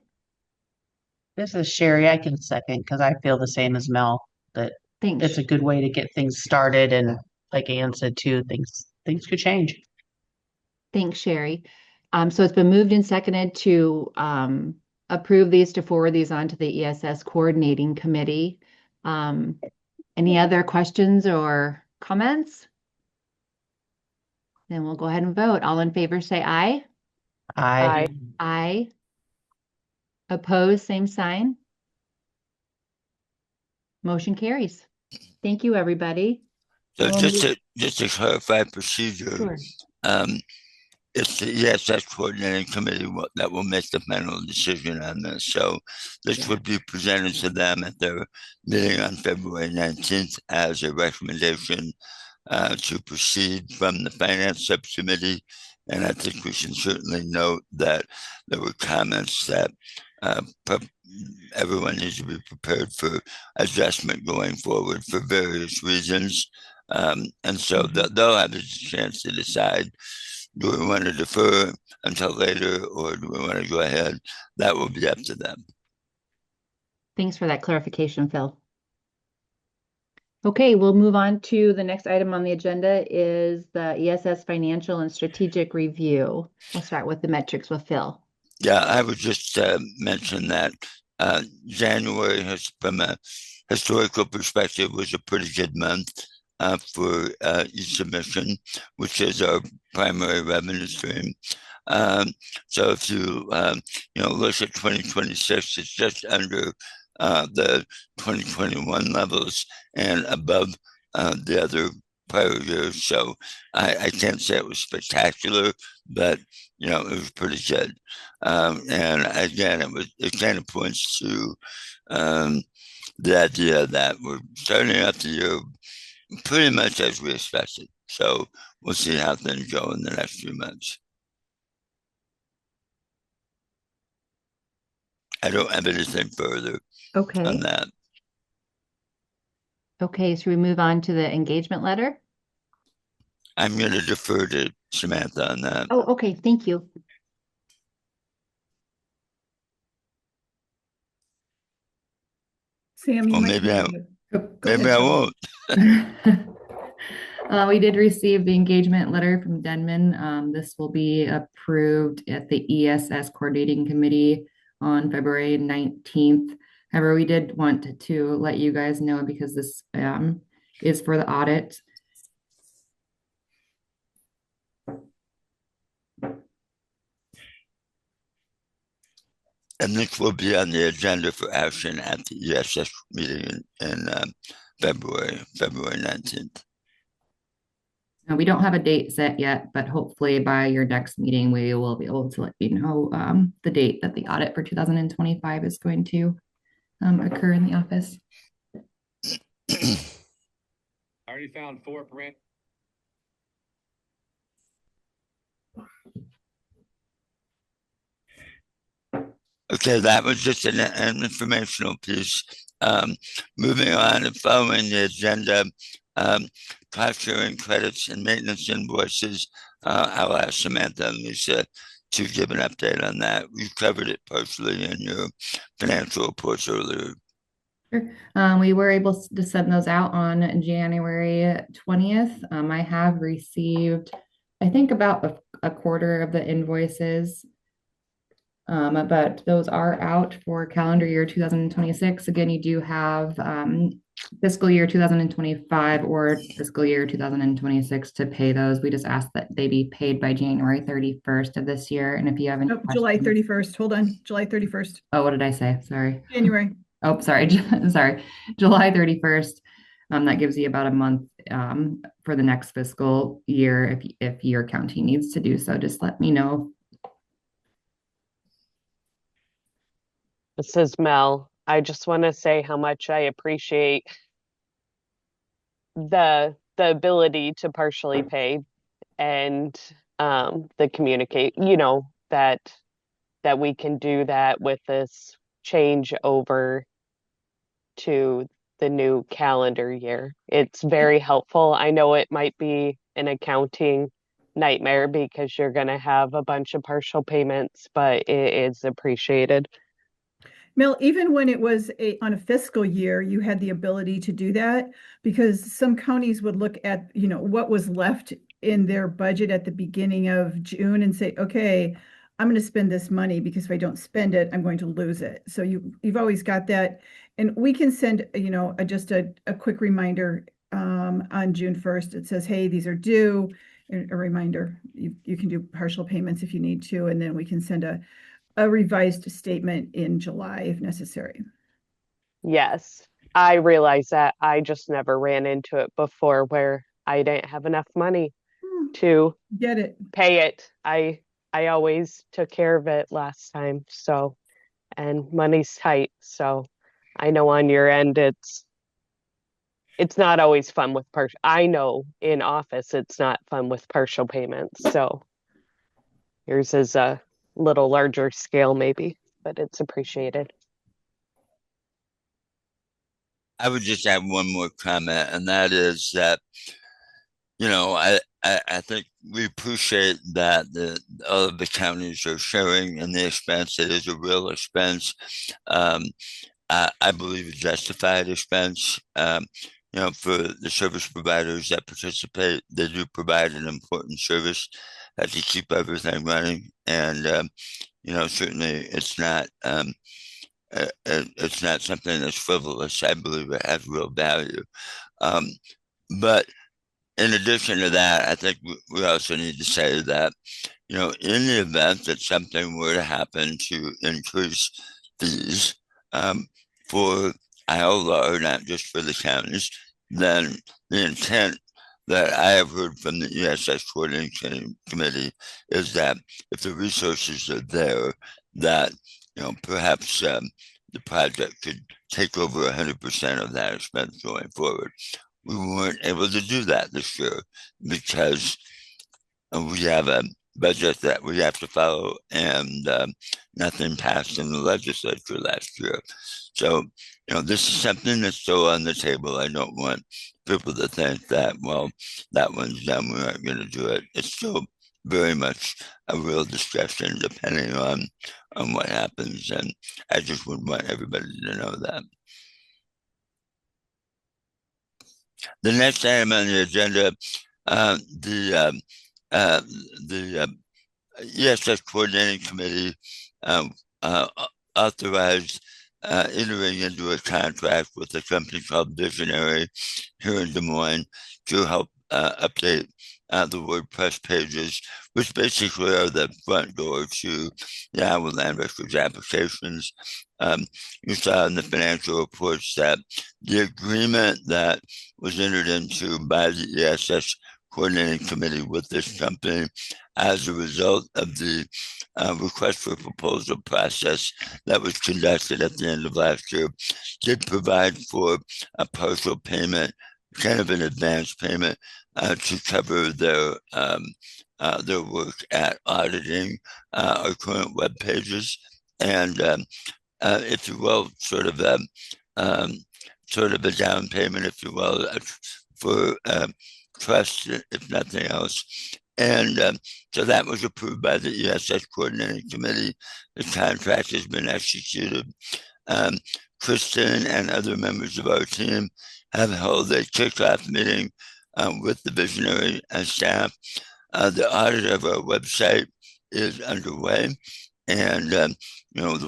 This is Sherry. I can second because I feel the same as Mel, that Thanks. it's a good way to get things started. And like Ann said too, things could change. Thanks, Sherry. So it's been moved and seconded to approve these to forward these on to the ESS Coordinating Committee. Any other questions or comments? Then we'll go ahead and vote. All in favor, say aye. Aye. Aye. Opposed, same sign. Motion carries. Thank you, everybody. So We'll just to clarify procedure, Sure. it's the ESS Coordinating Committee that will make the final decision on this. So this would be presented to them at their meeting on February 19th as a recommendation to proceed from the Finance Subcommittee. And I think we can certainly note that there were comments that everyone needs to be prepared for adjustment going forward for various reasons. And so they'll have a chance to decide, do we want to defer until later or do we want to go ahead? That will be up to them. Thanks for that clarification, Phil. Okay, we'll move on to the next item on the agenda is the ESS Financial and Strategic Review. We'll start with the metrics with Phil. Yeah, I would just mention that January from a historical perspective was a pretty good month for e-submission, which is our primary revenue stream. So if you look at 2026, it's just under the 2021 levels and above the other prior years. So I can't say it was spectacular, but it was pretty good. And again, it kind of points to the idea that we're starting out the year pretty much as we expected. So we'll see how things go in the next few months. I don't have anything further on that. Okay, so we move on to the engagement letter. I'm going to defer to Samantha on that. Oh, okay, thank you. Sam, you Well, might maybe need to go maybe ahead, I Phil. won't. We did receive the engagement letter from Denman. This will be approved at the ESS Coordinating Committee on February 19th. However, we did want to let you guys know because this is for the audit. And this will be on the agenda for action at the ESS meeting in February 19th. Now, we don't have a date set yet, but hopefully by your next meeting, we will be able to let you know the date that the audit for 2025 is going to occur in the office. I already found 4 brand. Okay, that was just an informational piece. Moving on and following the agenda, cost sharing credits and maintenance invoices. I'll ask Samantha and Lisa to give an update on that. We covered it partially in your financial reports earlier. Sure. We were able to send those out on January 20th. I have received, I think, about a quarter of the invoices. But those are out for calendar year 2026. Again, you do have fiscal year 2025 or fiscal year 2026 to pay those. We just ask that they be paid by January 31st of this year. And if you have any July 31st. Hold on. July 31st. Oh, what did I say? Sorry. January. Oh, sorry. Sorry. July 31st. That gives you about a month for the next fiscal year. If your county needs to do so, just let me know. This is Mel. I just want to say how much I appreciate the ability to partially pay and the communicate, that we can do that with this change over to the new calendar year. It's very helpful. I know it might be an accounting nightmare because you're going to have a bunch of partial payments, but it is appreciated. Mel, even when it was on a fiscal year, you had the ability to do that because some counties would look at, what was left in their budget at the beginning of June and say, okay, I'm going to spend this money because if I don't spend it, I'm going to lose it. So you've always got that. And we can send, just a quick reminder on June 1st. It says, hey, these are due. A reminder, you can do partial payments if you need to, and then we can send a revised statement in July if necessary. Yes, I realize that. I just never ran into it before where I didn't have enough money to Get it. pay it. I always took care of it last time, so, and money's tight, so I know on your end it's not always fun with partial. I know in office it's not fun with partial payments, so yours is a little larger scale maybe, but it's appreciated. I would just add one more comment, and that is that, I think we appreciate that all of the counties are sharing in the expense. It is a real expense. I believe a justified expense. For the service providers that participate, they do provide an important service to keep everything running. And, certainly it's not something that's frivolous. I believe it has real value. But in addition to that, I think we also need to say that, in the event that something were to happen to increase fees for ILR, not just for the counties, then the intent that I have heard from the ESS Coordinating Committee is that if the resources are there, that perhaps the project could take over 100% of that expense going forward. We weren't able to do that this year because we have a budget that we have to follow, and nothing passed in the legislature last year. So, this is something that's still on the table. I don't want people to think that, well, that one's done, we aren't going to do it. It's still very much a real discussion depending on what happens, and I just would want everybody to know that. The next item on the agenda, the ESS Coordinating Committee authorized entering into a contract with a company called Visionary here in Des Moines to help update the WordPress pages, which basically are the front door to the Iowa Land Records applications. You saw in the financial reports that the agreement that was entered into by the ESS Coordinating Committee with this company as a result of the request for proposal process that was conducted at the end of last year did provide for a partial payment, kind of an advance payment, to cover their work at auditing our current web pages, and if you will, sort of a down payment, if you will, for trust, if nothing else. And so that was approved by the ESS Coordinating Committee. The contract has been executed. Kristen and other members of our team have held a kickoff meeting with the Visionary staff. The audit of our website is underway, and the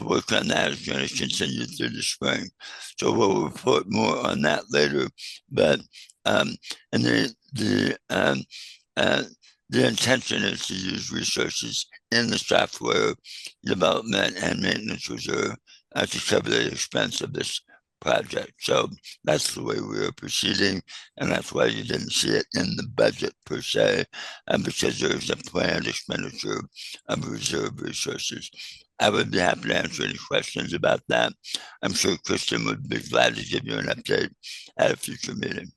work on that is going to continue through the spring. So we'll report more on that later. But and the intention is to use resources in the software development and maintenance reserve to cover the expense of this project. So that's the way we are proceeding, and that's why you didn't see it in the budget per se, because there's a planned expenditure of reserve resources. I would be happy to answer any questions about that. I'm sure Kristen would be glad to give you an update at a future meeting.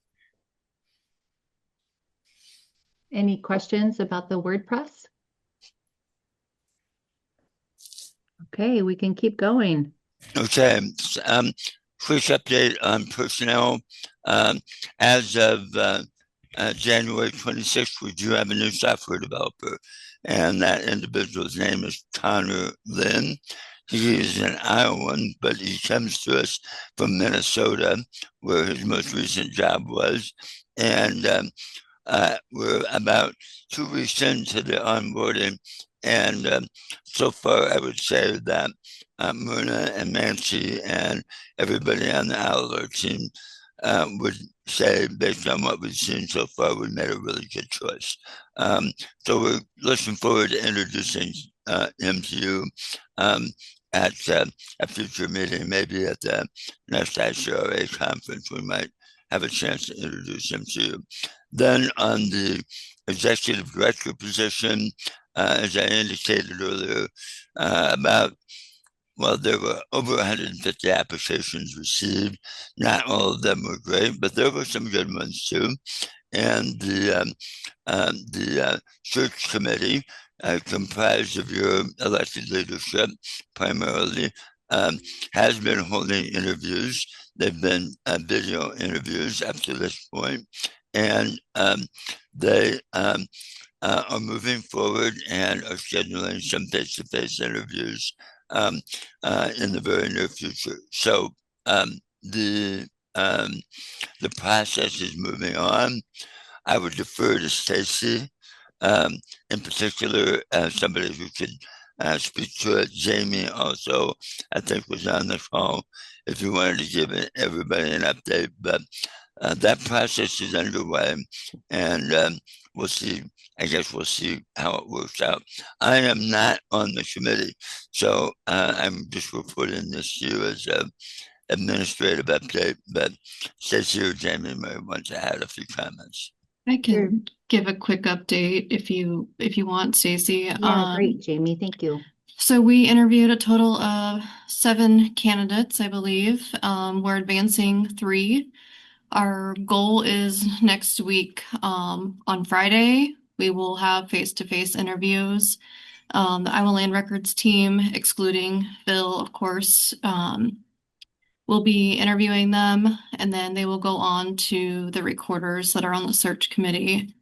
Any questions about the WordPress? Okay, we can keep going. Okay. Quick update on personnel. As of January 26th, we do have a new software developer, and that individual's name is Connor Lynn. He is an Iowan, but he comes to us from Minnesota, where his most recent job was. And we're about 2 weeks into the onboarding, And so far, I would say that Myrna and Nancy and everybody on the Alert team would say, based on what we've seen so far, we made a really good choice. So we're looking forward to introducing him to you at a future meeting, maybe at the next ICRA conference. We might have a chance to introduce him to you. Then on the executive director position, as I indicated earlier, there were over 150 applications received. Not all of them were great, but there were some good ones too. And the search committee, comprised of your elected leadership primarily, has been holding interviews. They've been video interviews up to this point, and they are moving forward and are scheduling some face-to-face interviews in the very near future. So the process is moving on. I would defer to Stacy, in particular, somebody who could speak to it. Jamie also, I think, was on the call if you wanted to give everybody an update. But that process is underway, and we'll see. I guess we'll see how it works out. I am not on the committee, so I'm just reporting this to you as an administrative update. But Stacey or Jamie may want to add a few comments. I can give a quick update if you want, Stacy. Yeah, great, Jamie. Thank you. So we interviewed a total of 7 candidates, I believe. We're advancing 3. Our goal is next week, on Friday, we will have face-to-face interviews. The Iowa Land Records team, excluding Phil, of course, will be interviewing them, and then they will go on to the recorders that are on the search committee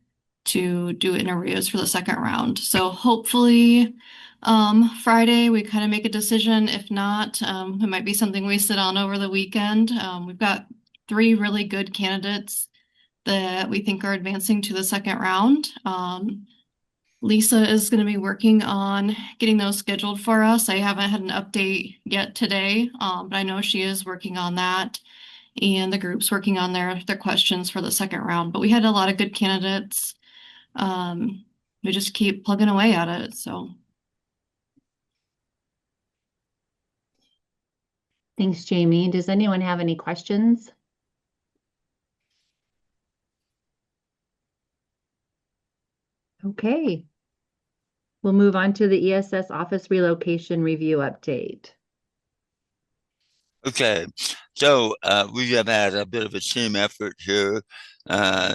to do interviews for the second round. So hopefully Friday we kind of make a decision. If not, it might be something we sit on over the weekend. We've got 3 really good candidates that we think are advancing to the second round. Lisa is going to be working on getting those scheduled for us. I haven't had an update yet today, but I know she is working on that, and the group's working on their questions for the second round. But we had a lot of good candidates. We just keep plugging away at it. So Thanks, Jamie. Does anyone have any questions? Okay. We'll move on to the ESS office relocation review update. Okay, so we have had a bit of a team effort here.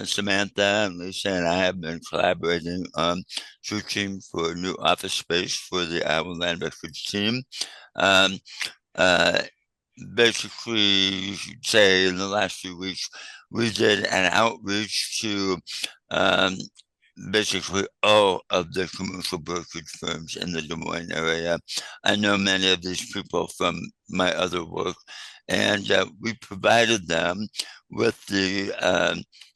Samantha and Lisa and I have been collaborating on searching for new office space for the Iowa Land Records team. Basically, you should say in the last few weeks, we did an outreach to basically all of the commercial brokerage firms in the Des Moines area. I know many of these people from my other work, and we provided them with the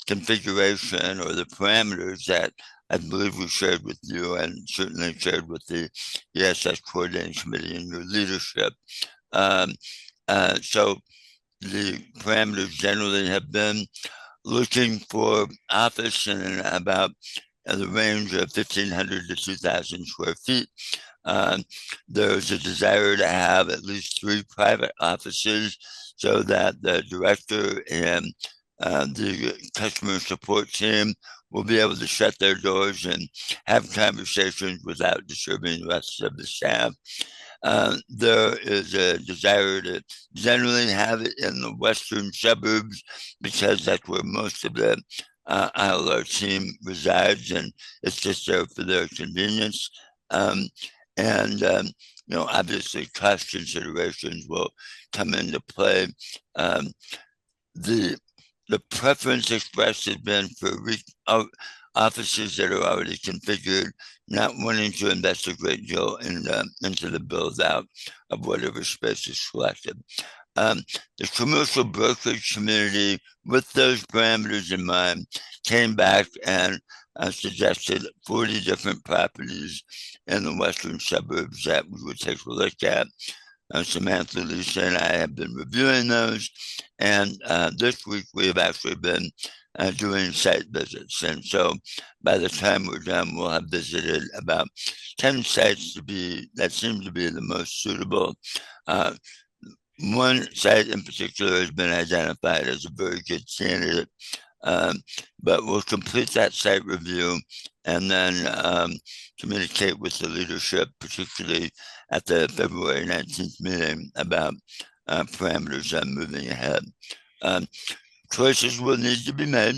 configuration or the parameters that I believe we shared with you and certainly shared with the ESS Coordinating Committee and your leadership. So the parameters generally have been looking for office in about the range of 1,500 to 2,000 square feet. There's a desire to have at least 3 private offices so that the director and the customer support team will be able to shut their doors and have conversations without disturbing the rest of the staff. There is a desire to generally have it in the western suburbs because that's where most of the ILR team resides, and it's just there for their convenience. Obviously cost considerations will come into play. The preference expressed has been for offices that are already configured, not wanting to invest a great deal into the build out of whatever space is selected. The commercial brokerage community, with those parameters in mind, came back and suggested 40 different properties in the western suburbs that we would take a look at. Samantha, Lisa, and I have been reviewing those, and this week we have actually been doing site visits. And so by the time we're done, we'll have visited about 10 sites that seem to be the most suitable. One site in particular has been identified as a very good candidate, but we'll complete that site review and then communicate with the leadership, particularly at the February 19th meeting, about parameters on moving ahead. Choices will need to be made.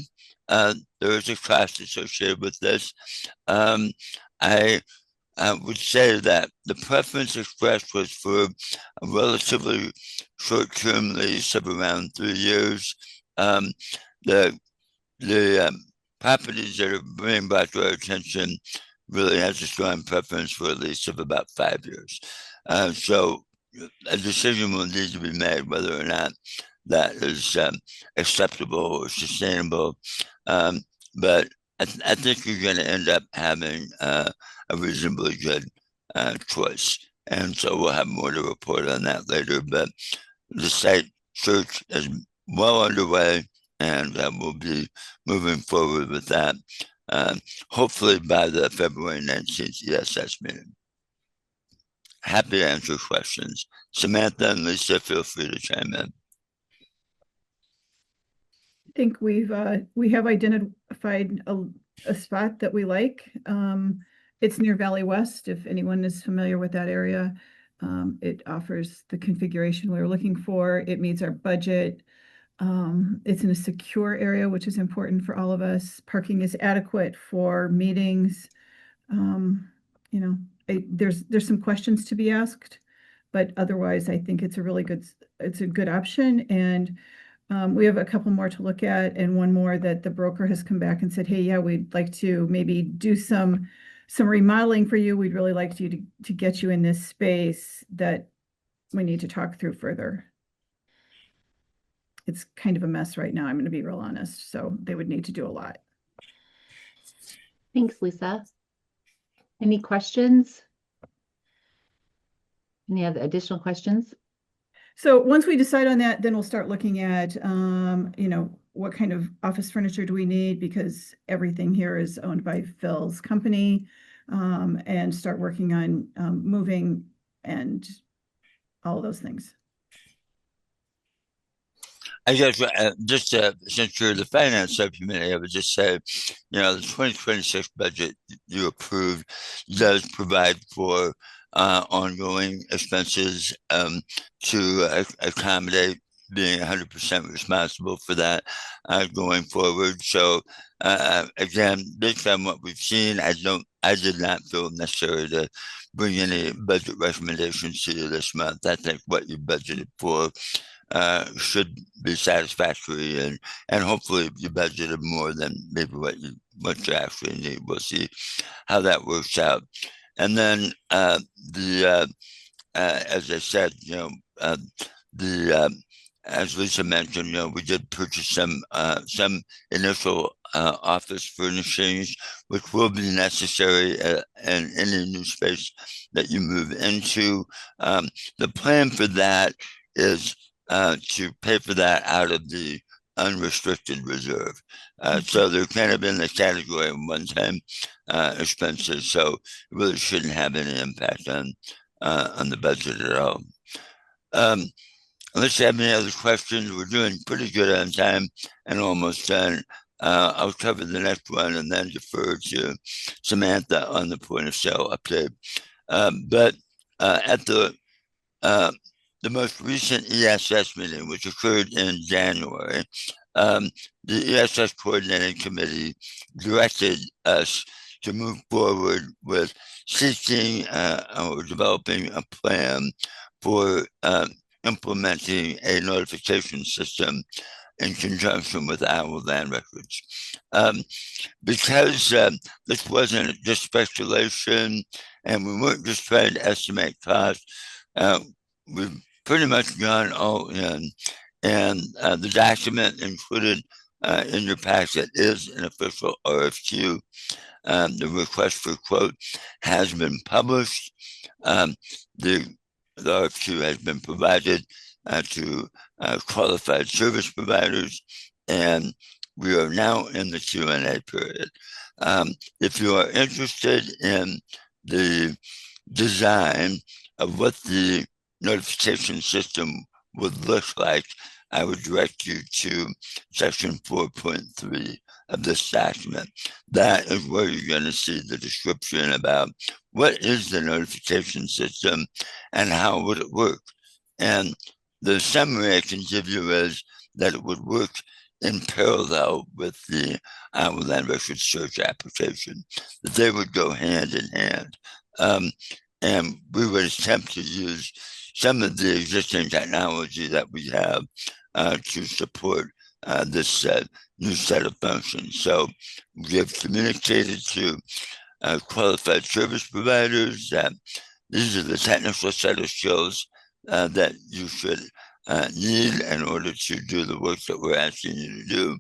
There is a cost associated with this. I would say that the preference expressed was for a relatively short-term lease of around 3 years. The properties that are being brought to our attention really has a strong preference for a lease of about 5 years. So a decision will need to be made whether or not that is acceptable or sustainable. But I think you're going to end up having a reasonably good choice. And so we'll have more to report on that later. But the site search is well underway, and we'll be moving forward with that, hopefully by the February 19th ESS meeting. Happy to answer questions. Samantha and Lisa, feel free to chime in. I think we have identified a spot that we like. It's near Valley West, if anyone is familiar with that area. It offers the configuration we were looking for. It meets our budget. It's in a secure area, which is important for all of us. Parking is adequate for meetings. There's some questions to be asked, but otherwise I think it's a good option. And we have a couple more to look at, and one more that the broker has come back and said, hey, yeah, we'd like to maybe do some remodeling for you. We'd really like you to get you in this space that we need to talk through further. It's kind of a mess right now, I'm going to be real honest. So they would need to do a lot. Thanks, Lisa. Any questions? Any other additional questions? So once we decide on that, then we'll start looking at, what kind of office furniture do we need, because everything here is owned by Phil's company, and start working on moving and all those things. I guess just since you're the finance subcommittee, I would just say, the 2026 budget you approved does provide for ongoing expenses to accommodate being 100% responsible for that going forward. So again, based on what we've seen, I did not feel necessary to bring any budget recommendations to you this month. I think what you budgeted for should be satisfactory, and hopefully you budgeted more than maybe what you actually need. We'll see how that works out. And then as I said, as Lisa mentioned, we did purchase some initial office furnishings, which will be necessary in any new space that you move into. The plan for that is to pay for that out of the unrestricted reserve. So they're kind of in the category of one-time expenses. So it really shouldn't have any impact on the budget at all. Unless you have any other questions, we're doing pretty good on time and almost done. I'll cover the next one and then defer to Samantha on the point of sale update. But at the most recent ESS meeting, which occurred in January, the ESS Coordinating Committee directed us to move forward with seeking or developing a plan for implementing a notification system in conjunction with our land records. Because this wasn't just speculation and we weren't just trying to estimate costs, we've pretty much gone all in. And the document included in your packet is an official RFQ. The request for quote has been published. The RFQ has been provided to qualified service providers, and we are now in the Q&A period. If you are interested in the design of what the notification system would look like, I would direct you to section 4.3 of this document. That is where you're going to see the description about what is the notification system and how would it work. And the summary I can give you is that it would work in parallel with the Iowa Land Record Search application, that they would go hand in hand. And we would attempt to use some of the existing technology that we have to support this new set of functions. So we have communicated to qualified service providers that these are the technical set of skills that you should need in order to do the work that we're asking you to do.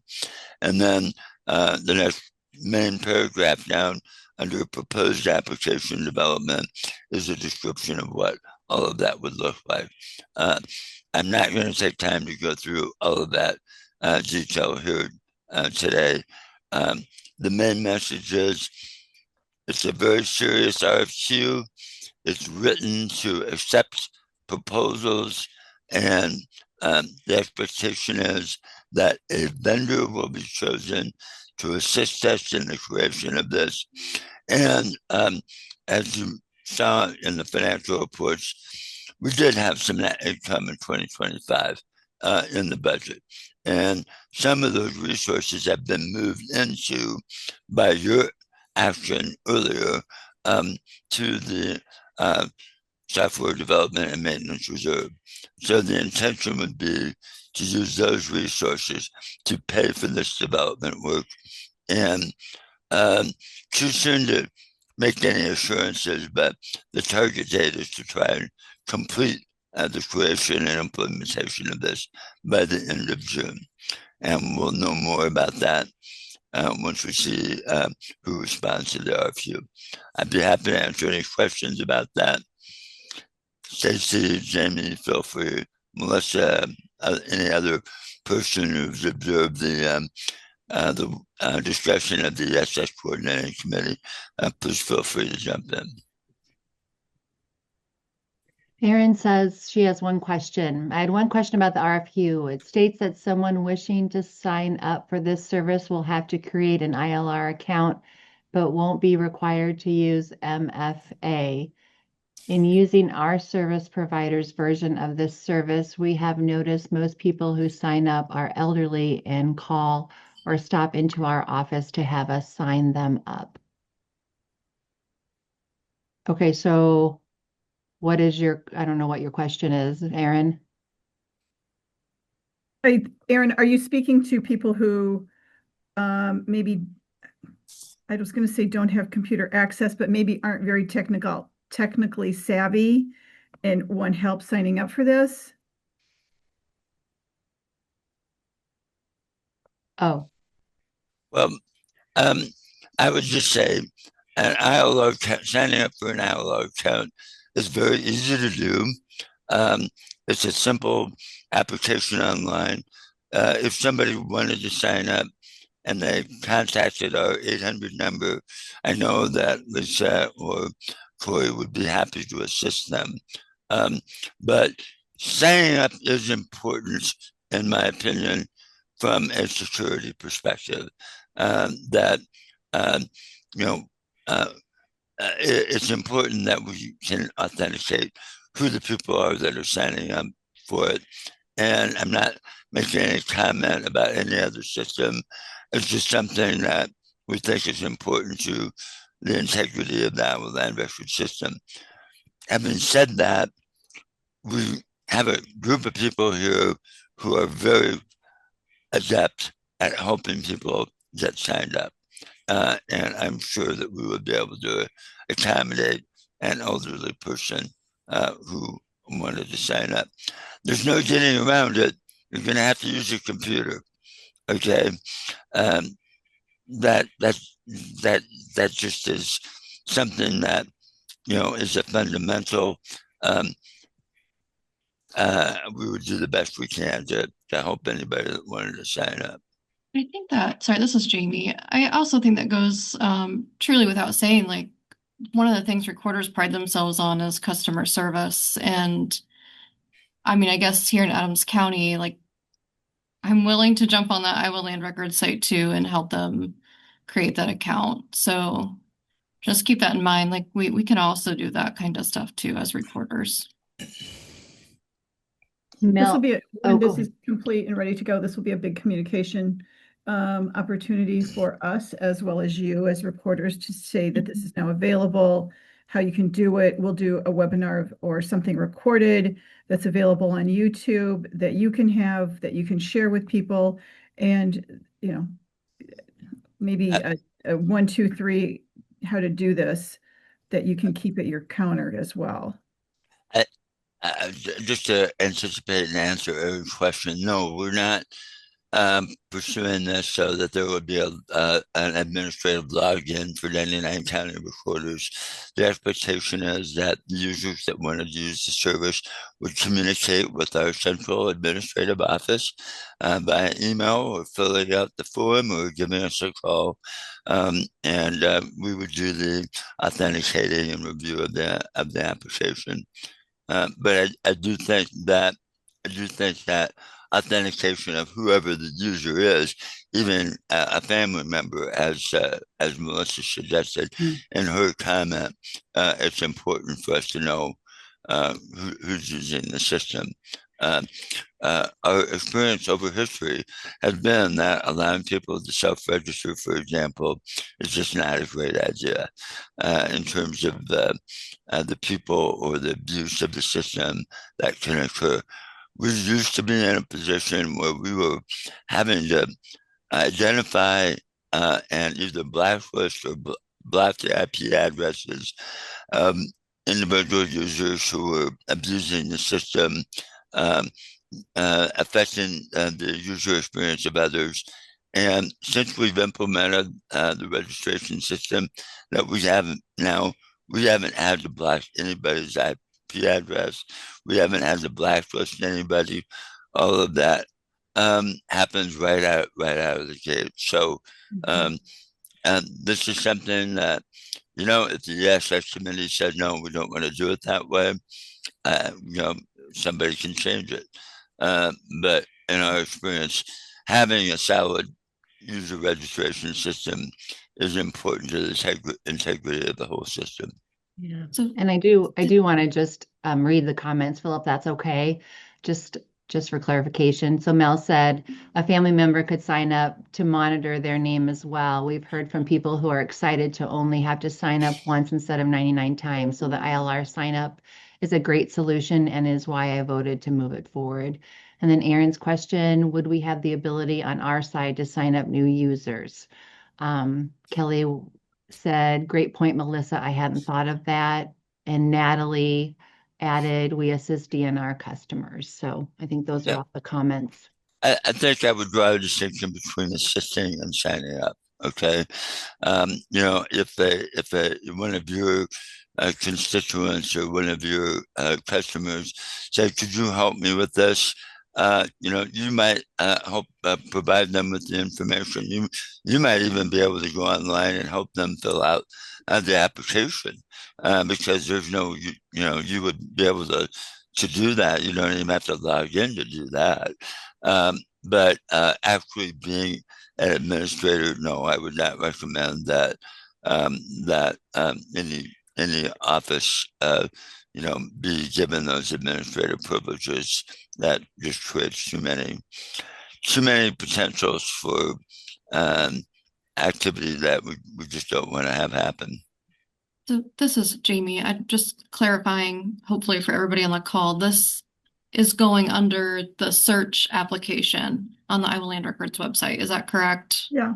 And then the next main paragraph down under proposed application development is a description of what all of that would look like. I'm not going to take time to go through all of that detail here today. The main message is it's a very serious RFQ. It's written to accept proposals, and the expectation is that a vendor will be chosen to assist us in the creation of this. And as you saw in the financial reports, we did have some net income in 2025 in the budget. And some of those resources have been moved into, by your action earlier, to the software development and maintenance reserve. So the intention would be to use those resources to pay for this development work. And too soon to make any assurances, but the target date is to try and complete the creation and implementation of this by the end of June. And we'll know more about that once we see who responds to the RFQ. I'd be happy to answer any questions about that. Stacy, Jamie, feel free. Melissa, any other person who's observed the discussion of the ESS Coordinating Committee, please feel free to jump in. Erin says she has one question. I had one question about the RFQ. It states that someone wishing to sign up for this service will have to create an ILR account, but won't be required to use MFA. In using our service provider's version of this service, we have noticed most people who sign up are elderly and call or stop into our office to have us sign them up. Okay, so what is I don't know what your question is, Erin. Erin, are you speaking to people who maybe, I was going to say don't have computer access, but maybe aren't very technically savvy and want help signing up for this? Oh. Well, I would just say signing up for an ILR account is very easy to do. It's a simple application online. If somebody wanted to sign up and they contacted our 800 number, I know that Lisa or Corey would be happy to assist them. But signing up is important, in my opinion, from a security perspective. It's important that we can authenticate who the people are that are signing up for it. And I'm not making any comment about any other system. It's just something that we think is important to the integrity of the Iowa Land Record system. Having said that, we have a group of people here who are very adept at helping people get signed up. And I'm sure that we would be able to accommodate an elderly person who wanted to sign up. There's no getting around it. You're going to have to use your computer. Okay. Um, that that just is something that, you know, is a fundamental. Um, we would do the best we can to help anybody that wanted to sign up. I think that, sorry, this is Jamie. I also think that goes truly without saying, like, one of the things recorders pride themselves on is customer service. And I mean, I guess here in Adams County, like, I'm willing to jump on that Iowa Land Records site too and help them create that account. So just keep that in mind. Like, we can also do that kind of stuff too as recorders. This will be, when go this is complete and ready to go, this will be a big communication opportunity for us as well as you as reporters to say that this is now available, how you can do it. We'll do a webinar or something recorded that's available on YouTube that you can have, that you can share with people. And, you know, maybe a 1, 2, 3, how to do this, that you can keep at your counter as well. Just to anticipate and answer Eric's question, no, we're not pursuing this so that there would be an administrative login for 99 county recorders. The expectation is that the users that want to use the service would communicate with our central administrative office by email or filling out the form or giving us a call. And we would do the authenticating and review of the application. But I do think that authentication of whoever the user is, even a family member, as Melissa suggested in her comment, it's important for us to know who's using the system. Our experience over history has been that allowing people to self-register, for example, is just not a great idea in terms of the people or the abuse of the system that can occur. We used to be in a position where we were having to identify and either blacklist or block the IP addresses of individual users who were abusing the system, affecting the user experience of others. And since we've implemented the registration system that we haven't had to block anybody's IP address. We haven't had to blacklist anybody. All of that happens right out of the gate. So this is something that, you know, if the ESS committee said no, we don't want to do it that way, you know, somebody can change it. But in our experience, having a solid user registration system is important to the integrity of the whole system. Yeah. And I do want to just read the comments, Philip, that's okay. Just for clarification. So Mel said a family member could sign up to monitor their name as well. We've heard from people who are excited to only have to sign up once instead of 99 times. So the ILR sign up is a great solution and is why I voted to move it forward. And then Aaron's question, would we have the ability on our side to sign up new users? Kelly said, great point, Melissa. I hadn't thought of that. And Natalie added, we assist DNR customers. So I think those are all the comments. I think I would draw a distinction between assisting and signing up. Okay. You know, if one of your constituents or one of your customers say, could you help me with this? You know, you might help provide them with the information. You might even be able to go online and help them fill out the application because there's no, you know, you would be able to do that. You don't even have to log in to do that. But actually being an administrator, no, I would not recommend that any office you know, be given those administrative privileges. That just creates too many potentials for activity that we just don't want to have happen. So this is Jamie. I'm just clarifying, hopefully for everybody on the call, this is going under the search application on the Iowa Land Records website. Is that correct? Yeah.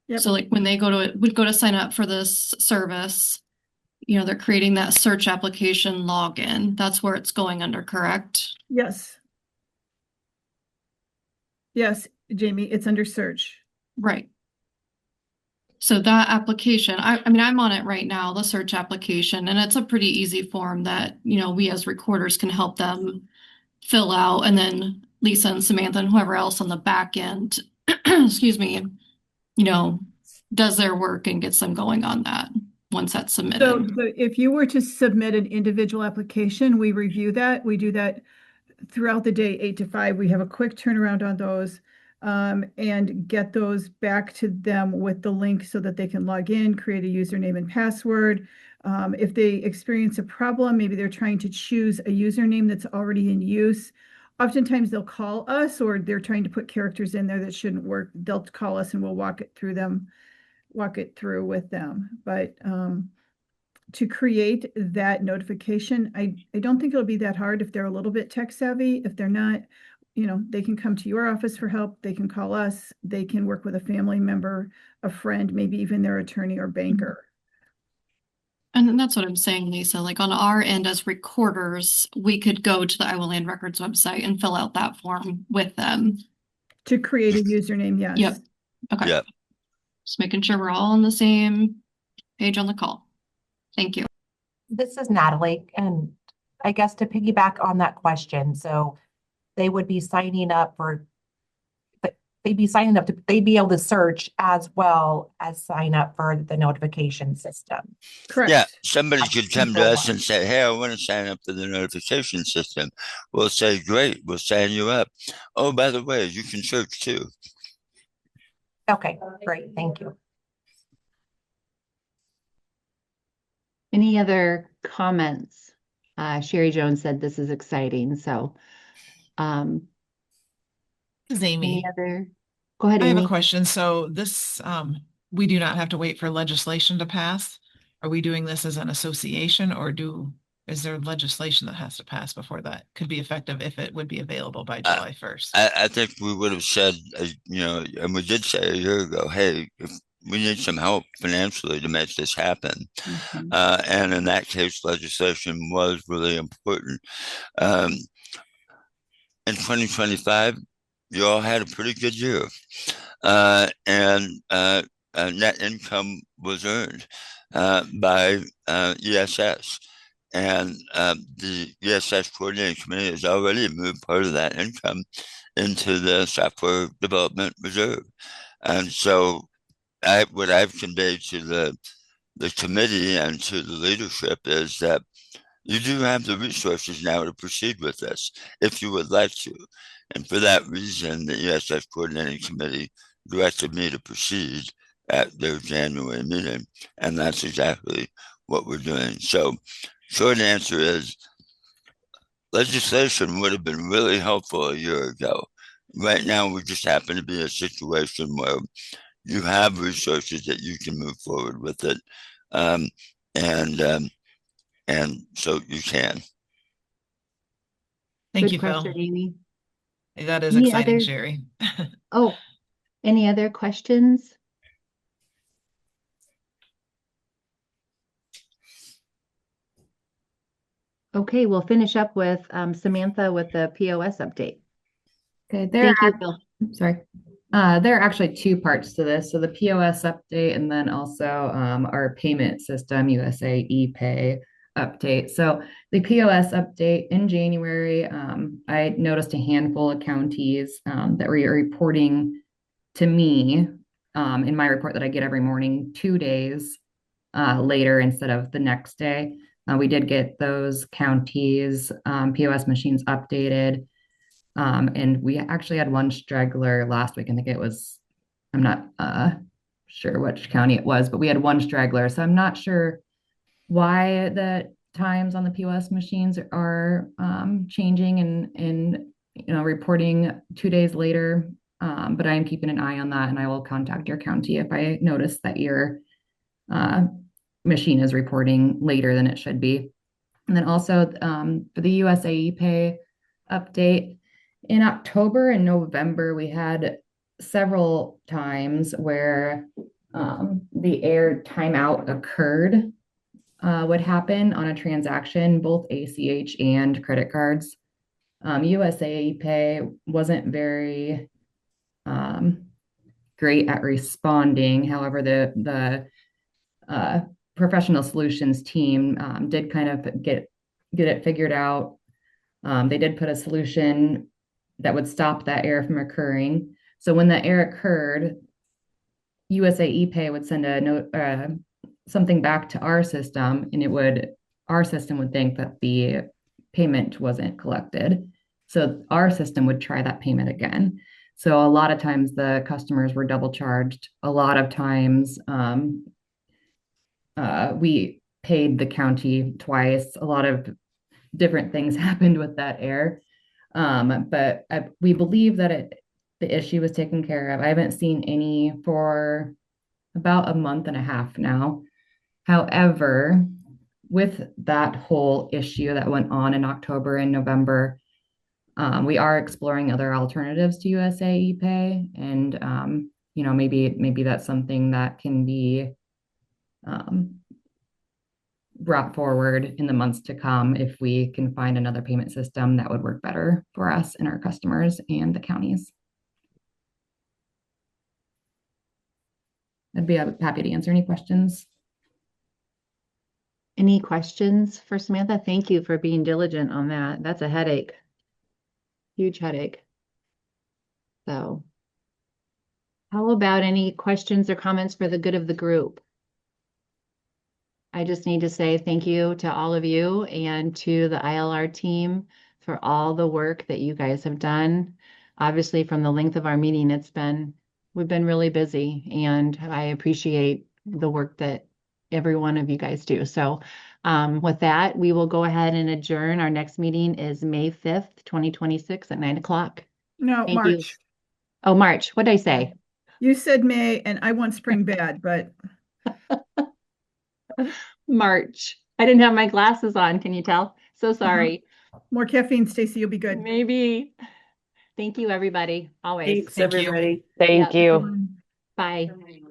Yep. So like when they would go to sign up for this service, you know, they're creating that search application login. That's where it's going under, correct? Yes. Yes. Jamie, it's under search. Right. So that application, I mean, I'm on it right now, the search application, and it's a pretty easy form that, we as recorders can help them fill out. And then Lisa and Samantha and whoever else on the back end, excuse me, does their work and gets them going on that once that's submitted. So if you were to submit an individual application, we review that. We do that throughout the day, 8 to 5. We have a quick turnaround on those and get those back to them with the link so that they can log in, create a username and password. If they experience a problem, maybe they're trying to choose a username that's already in use. Oftentimes they'll call us, or they're trying to put characters in there that shouldn't work. They'll call us and we'll walk it through with them. But to create that notification, I don't think it'll be that hard if they're a little bit tech savvy. If they're not, they can come to your office for help. They can call us. They can work with a family member, a friend, maybe even their attorney or banker. And that's what I'm saying, Lisa. Like on our end as recorders, we could go to the Iowa Land Records website and fill out that form with them. To create a username, yes. Yep. Okay. Yep. Just making sure we're all on the same page on the call. Thank you. This is Natalie, and I guess to piggyback on that question, so they would be signing up they'd be able to search as well as sign up for the notification system. Correct. Yeah, somebody could come to us and say, hey, I want to sign up for the notification system. We'll say, great, we'll sign you up. Oh, by the way, you can search too. Okay, great, thank you. Any other comments? Sherry Jones said this is exciting, so This is Amy. any other? Go ahead, I have Amy. a question. So this, we do not have to wait for legislation to pass. Are we doing this as an association, or is there legislation that has to pass before that could be effective if it would be available by July 1st? I think we would have said, and we did say a year ago, hey, if we need some help financially to make this happen. Mhm. And in that case, legislation was really important. In 2025, you all had a pretty good year. And net income was earned by ESS. And the ESS Coordinating Committee has already moved part of that income into the Software Development Reserve. And so what I've conveyed to the committee and to the leadership is that you do have the resources now to proceed with this if you would like to. And for that reason, the ESS Coordinating Committee directed me to proceed at their January meeting. And that's exactly what we're doing. So short answer is legislation would have been really helpful a year ago. Right now, we just happen to be in a situation where you have resources that you can move forward with it. And so you can. Thank Good you, question, Phil. Amy. That is Any exciting, other- Sherry. Oh, any other questions? Okay, we'll finish up with Samantha with the POS update. Okay, Thank you, Bill. sorry. There are actually two parts to this. So the POS update and then also our payment system, USA ePay update. So the POS update in January, I noticed a handful of counties that were reporting to me in my report that I get every morning 2 days later instead of the next day. We did get those counties POS machines updated. And we actually had one straggler last week. I think it was, I'm not sure which county it was, but we had one straggler. So I'm not sure why the times on the POS machines are changing and reporting 2 days later. But I am keeping an eye on that, and I will contact your county if I notice that your machine is reporting later than it should be. And then also for the USA ePay update, in October and November, we had several times where the air timeout occurred would happen on a transaction, both ACH and credit cards. USA ePay wasn't very great at responding. However, the professional solutions team did kind of get it figured out. They did put a solution that would stop that error from occurring. So when that error occurred, USA ePay would send a note, something back to our system, and our system would think that the payment wasn't collected. So our system would try that payment again. So a lot of times the customers were double charged. A lot of times we paid the county twice. A lot of different things happened with that error. But we believe that the issue was taken care of. I haven't seen any for about a month and a half now. However, with that whole issue that went on in October and November, we are exploring other alternatives to USA ePay, and maybe that's something that can be brought forward in the months to come if we can find another payment system that would work better for us and our customers and the counties. I'd be happy to answer any questions. Any questions for Samantha? Thank you for being diligent on that. That's a headache. Huge headache. So how about any questions or comments for the good of the group? I just need to say thank you to all of you and to the ILR team for all the work that you guys have done. Obviously, from the length of our meeting, we've been really busy, and I appreciate the work that every one of you guys do. So with that, we will go ahead and adjourn. Our next meeting is May 5th, 2026 at 9 o'clock. No, Thank you. March. Oh, March. What did I say? You said May, and I want spring bad, but March. I didn't have my glasses on. Can you tell? So sorry. more caffeine, Stacy, you'll be good. Maybe. Thank you, everybody. Always. Thanks, Thank you. everybody. Thank Yeah. you. Everyone. Bye.